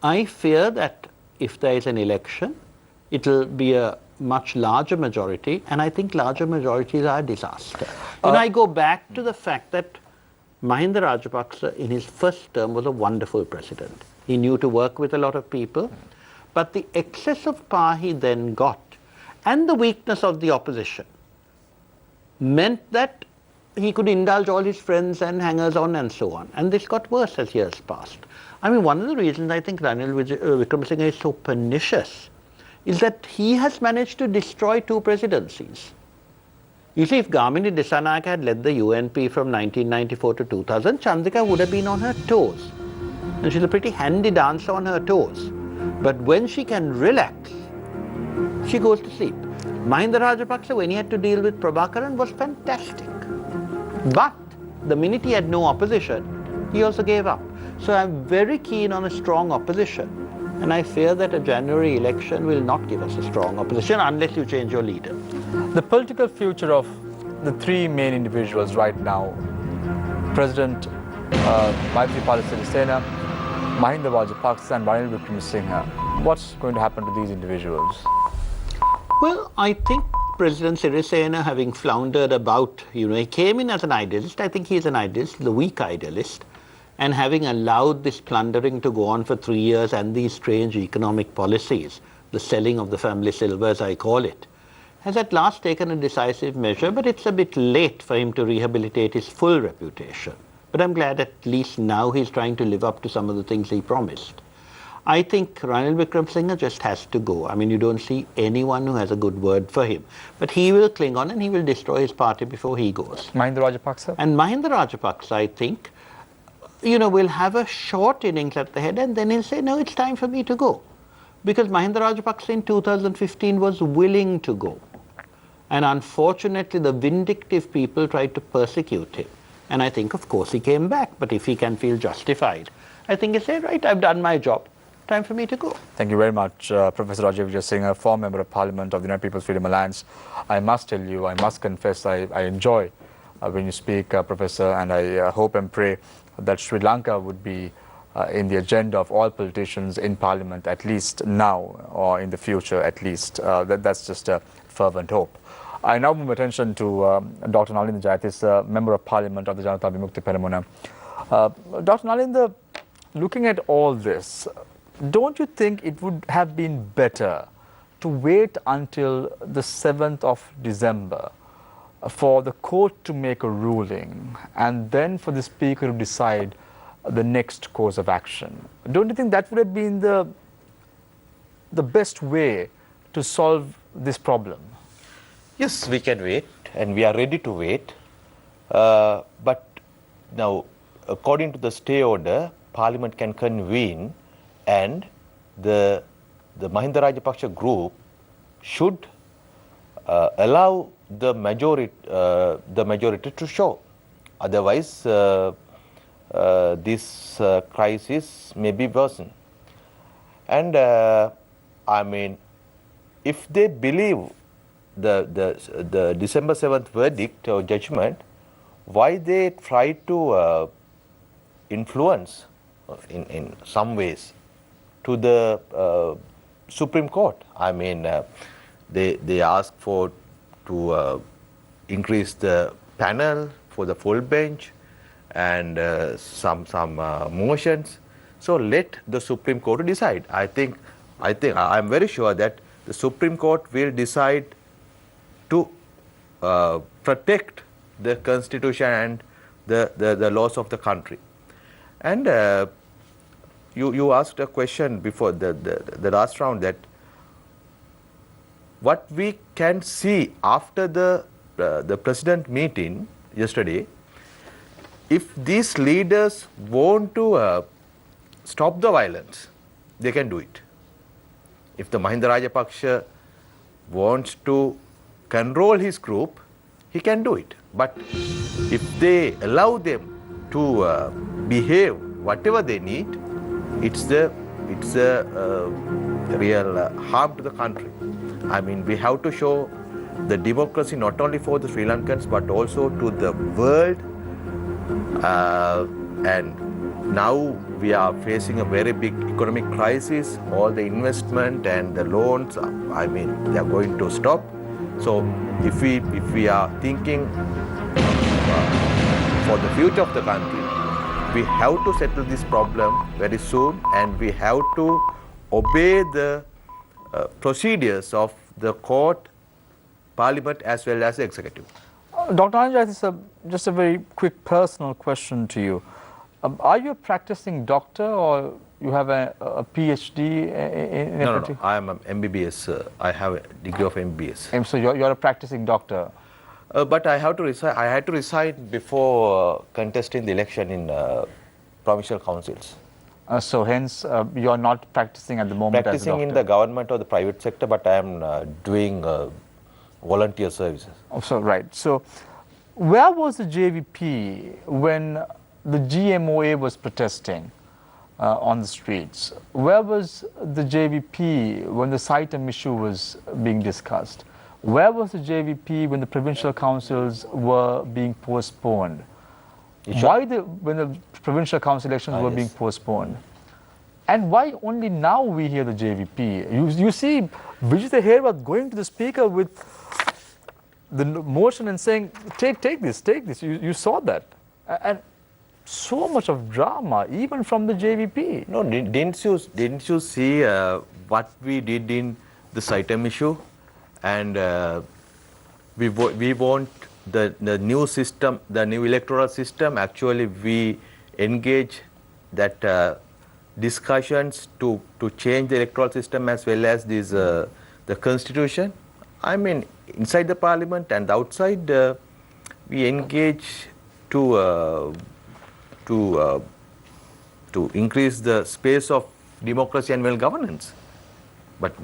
I fear that if there is an election, it will be a much larger majority, and I think larger majorities are a disaster. I go back to the fact that Mahinda Rajapaksa in his first term was a wonderful president. He knew to work with a lot of people, but the excess of power he then got and the weakness of the opposition meant that he could indulge all his friends and hangers-on and so on. And this got worse as years passed. I mean, one of the reasons I think Ranil Wickremesinghe is so pernicious is that he has managed to destroy two presidencies. You see, if Gamini Dissanayake had led the UNP from 1994 to 2000, Chandrika would have been on her toes. And she's a pretty handy dancer on her toes. But when she can relax, she goes to sleep. Mahinda Rajapaksa, when he had to deal with Prabhakaran, was fantastic. But the minute he had no opposition, he also gave up. So I'm very keen on a strong opposition. And I fear that a January election will not give us a strong opposition unless you change your leader. The political future of the three main individuals right now, President Maithripala Sirisena, Mahinda Rajapaksa and Ranil Wickremesinghe, what's going to happen to these individuals? Well, I think President Sirisena, having floundered about, he came in as an idealist. I think he's an idealist, the weak idealist. And having allowed this plundering to go on for 3 years and these strange economic policies, the selling of the family silver, as I call it, has at last taken a decisive measure, but it's a bit late for him to rehabilitate his full reputation. But I'm glad at least now he's trying to live up to some of the things he promised. I think Ranil Wickremesinghe just has to go. I mean, you don't see anyone who has a good word for him. But he will cling on and he will destroy his party before he goes. Mahinda Rajapaksa? And Mahinda Rajapaksa, I think, will have a short innings at the head and then he'll say, no, it's time for me to go. Because Mahinda Rajapaksa in 2015 was willing to go. And unfortunately, the vindictive people tried to persecute him. And I think, of course, he came back. But if he can feel justified, I think he said, right, I've done my job. Time for me to go. Thank you very much, Professor Rajiv Vijay Singh, a former Member of Parliament of the United People's Freedom Alliance. I must tell you, I must confess, I enjoy when you speak, Professor, and I hope and pray that Sri Lanka would be in the agenda of all politicians in Parliament, at least now, or in the future, at least. That's just a fervent hope. I now move attention to Dr. Nalinda Jayatissa, Member of Parliament of the Janata Vimukti Peramuna. Dr. Nalinda, looking at all this, don't you think it would have been better to wait until the 7th of December for the court to make a ruling and then for the Speaker to decide the next course of action. Don't you think that would have been the best way to solve this problem? Yes, we can wait, and we are ready to wait. But now, according to the stay order, Parliament can convene, and the Mahinda Rajapaksa group should allow the majority to show. Otherwise, this crisis may be worsened. And I mean, if they believe the December 7th verdict or judgment, why they try to influence in some ways to the Supreme Court? I mean, they ask to increase the panel for the full bench and some motions. So let the Supreme Court decide. I'm very sure that the Supreme Court will decide to protect the constitution and the laws of the country. And you asked a question before the last round, that what we can see after the president meeting yesterday, if these leaders want to stop the violence, they can do it. If the Mahinda Rajapaksa wants to control his group, he can do it. But if they allow them to behave whatever they need, it's a real harm to the country. I mean, we have to show the democracy not only for the Sri Lankans but also to the world. And now we are facing a very big economic crisis. All the investment and the loans, I mean, they are going to stop. So if we are thinking for the future of the country, we have to settle this problem very soon, and we have to obey the procedures of the court, Parliament as well as the executive. Dr. Anjay, just a very quick personal question to you. Are you a practicing doctor, or you have a PhD in No. I am an MBBS. I have a degree of MBBS. And so you're a practicing doctor. But I have to resign. I had to resign before contesting the election in provincial councils. So hence, you're not practicing at the moment as a Practicing doctor. in the government or the private sector, but I am doing volunteer services. So right. So where was the JVP when the GMOA was protesting on the streets? Where was the JVP when the Saitam issue was being discussed? Where was the JVP when the provincial councils were being postponed? Why when the provincial council elections were being postponed? And why only now we hear the JVP? You see Vijay Herwat going to the speaker with the motion and saying, take this. You saw that. And so much of drama, even from the JVP. No, didn't you see what we did in the Saitam issue? And we want the new system, the new electoral system. Actually, we engage that discussions to change the electoral system as well as this the constitution. I mean, inside the parliament and outside, we engage to increase the space of democracy and well governance. But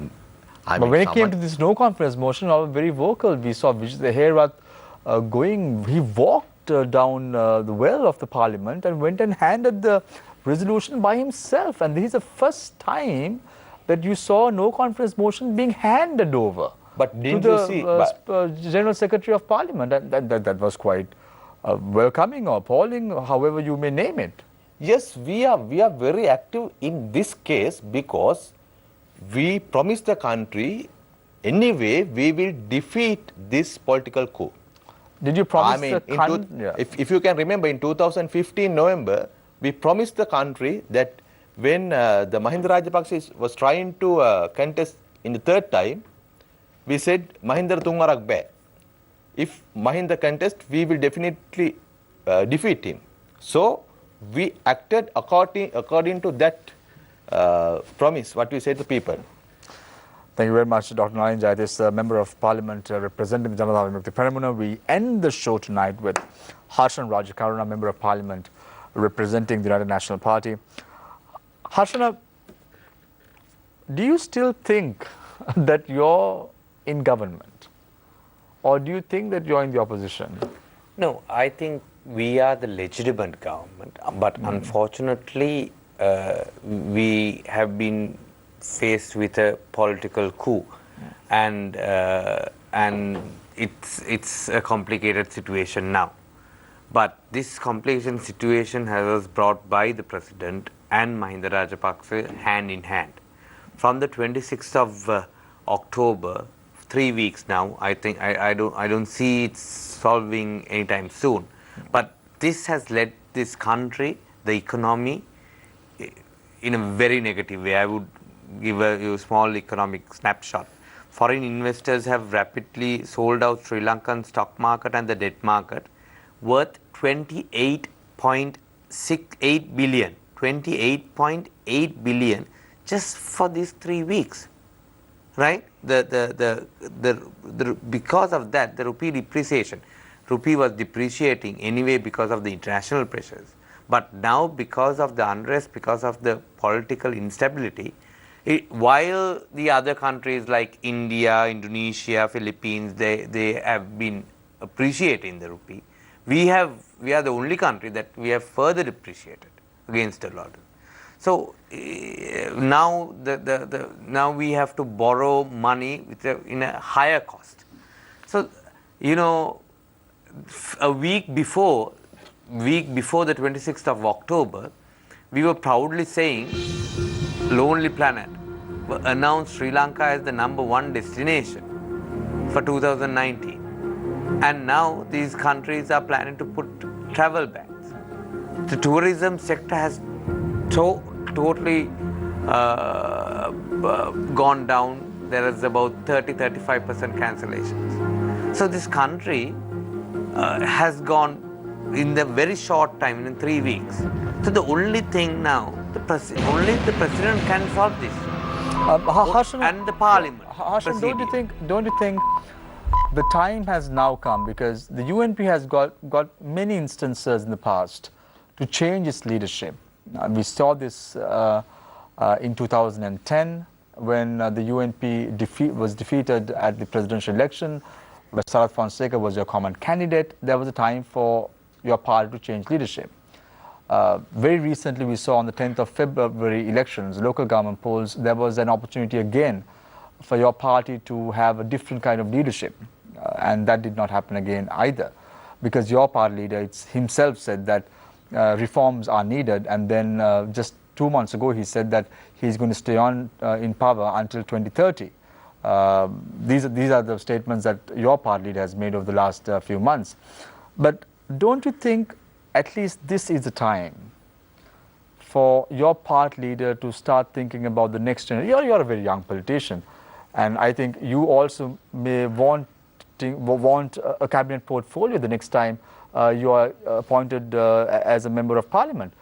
when it came to this no confidence motion, I was very vocal. We saw Vijay Herwat going. He walked down the well of the parliament and went and handed the resolution by himself. And this is the first time that you saw no confidence motion being handed over. But didn't to you see General Secretary of Parliament? That was quite welcoming or appalling, however you may name it. Yes, we are very active in this case because we promised the country anyway we will defeat this political coup. Did you promise I mean, the country? if you can remember, in 2015 November, we promised the country that when the Mahinda Rajapaksa was trying to contest in the third time, we said Mahinda Tungarak Bear. If Mahinda contest, we will definitely defeat him. So we acted according to that promise, what we said to people. Thank you very much, Dr. Nalin Jayathish, Member of Parliament representing the Janata Vimukti Peramuna. We end the show tonight with Harshan Rajakaruna, Member of Parliament representing the United National Party. Harshana, do you still think that you're in government, or do you think that you're in the opposition? No, I think we are the legitimate government, but unfortunately, we have been faced with a political coup, and it's a complicated situation now. But this complicated situation was brought by the president and Mahinda Rajapaksa hand in hand. From the 26th of October, 3 weeks now, I think I don't see it solving anytime soon. But this has led this country, the economy, in a very negative way. I would give a small economic snapshot. Foreign investors have rapidly sold out Sri Lankan stock market and the debt market, worth 28.68 billion. 28.8 billion just for these 3 weeks, right? Because of that, the rupee depreciation. Rupee was depreciating anyway because of the international pressures. But now, because of the unrest, because of the political instability, while the other countries like India, Indonesia, Philippines, they have been appreciating the rupee, we are the only country that we have further depreciated against the dollar. So now now we have to borrow money in a higher cost. So a week before the 26th of October, we were proudly saying Lonely Planet announced Sri Lanka as the #1 destination for 2019. And now these countries are planning to put travel bans. The tourism sector has totally gone down. There is about 30-35% cancellations. So this country has gone in the very short time, in 3 weeks. So the only thing now, only the president can solve this, and the parliament. Harshan, don't you think the time has now come, because the UNP has got many instances in the past to change its leadership. We saw this in 2010 when the UNP was defeated at the presidential election, where Sarath Fonseca was your common candidate. There was a time for your party to change leadership. Very recently, we saw on the 10th of February elections, local government polls, there was an opportunity again for your party to have a different kind of leadership. And that did not happen again either, because your party leader himself said that reforms are needed, and then just 2 months ago he said that he's going to stay on in power until 2030. These are the statements that your party leader has made over the last few months. But don't you think at least this is the time for your party leader to start thinking about the next generation? You're a very young politician, and I think you also may want a cabinet portfolio the next time you are appointed as a member of parliament.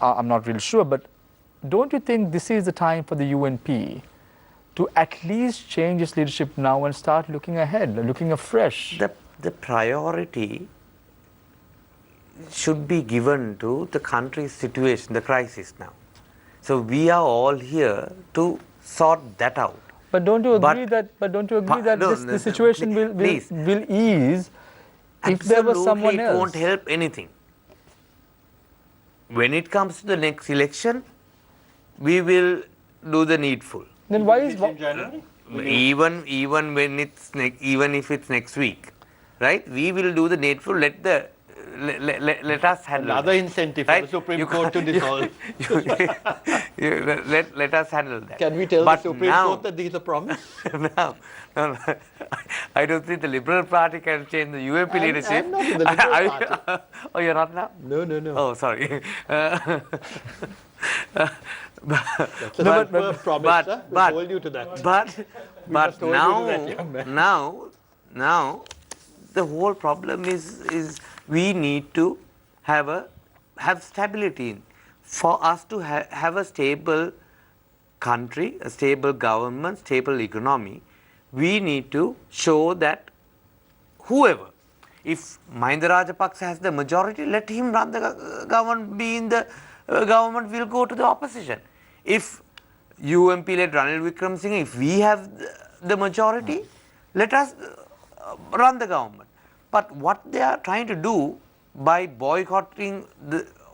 I'm not really sure, but don't you think this is the time for the UNP to at least change its leadership now and start looking ahead, looking afresh? The priority should be given to the country's situation, the crisis now. So we are all here to sort that out. But don't you agree that the situation will ease if there was someone else? It won't help anything. When it comes to the next election, we will do the needful. Then why is in January? Even if it's next week, right? We will do the needful. Let the let us handle Another that. incentive for the Supreme Court to dissolve. Let us handle that. Can we tell But the Supreme now, Court that this is a promise? now, I don't think the Liberal Party can change the UMP leadership. I'm not in the Liberal Party. Oh, you're not now? No, no, no. Oh, sorry. That's a firm promise, sir. We hold you to that. But must hold you to that, young man. now, the whole problem is we need to have stability. For us to have a stable country, a stable government, stable economy, we need to show that whoever, if Mahinda Rajapaksa has the majority, let him run the government, be in the government, will go to the opposition. If UMP led Ranil Wickremesinghe, if we have the majority, let us run the government. But what they are trying to do by boycotting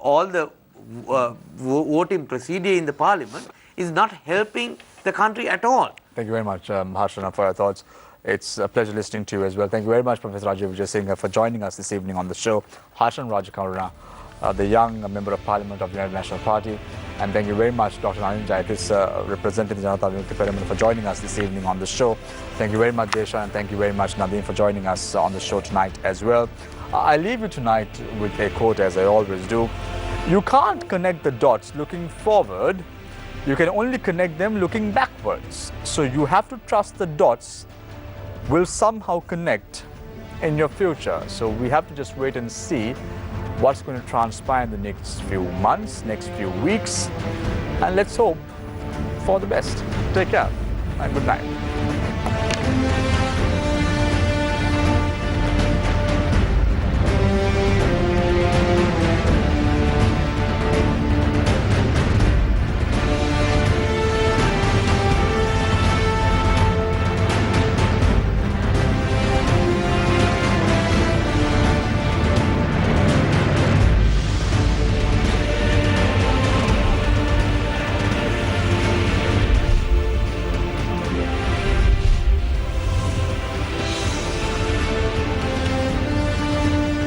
all the voting procedure in the parliament is not helping the country at all. Thank you very much, Harshana, for your thoughts. It's a pleasure listening to you as well. Thank you very much, Professor Rajiv Vijayasinghe, for joining us this evening on the show. Harshan Rajakaruna, the young Member of Parliament of the United National Party. And thank you very much, Dr. Anil Jaitis, representing the Janata Vimukti Parliament, for joining us this evening on the show. Thank you very much, Desha, and thank you very much, Nadeem, for joining us on the show tonight as well. I leave you tonight with a quote, as I always do. You can't connect the dots looking forward. You can only connect them looking backwards. So you have to trust the dots will somehow connect in your future. So we have to just wait and see what's going to transpire in the next few months, next few weeks, and let's hope for the best. Take care and good night.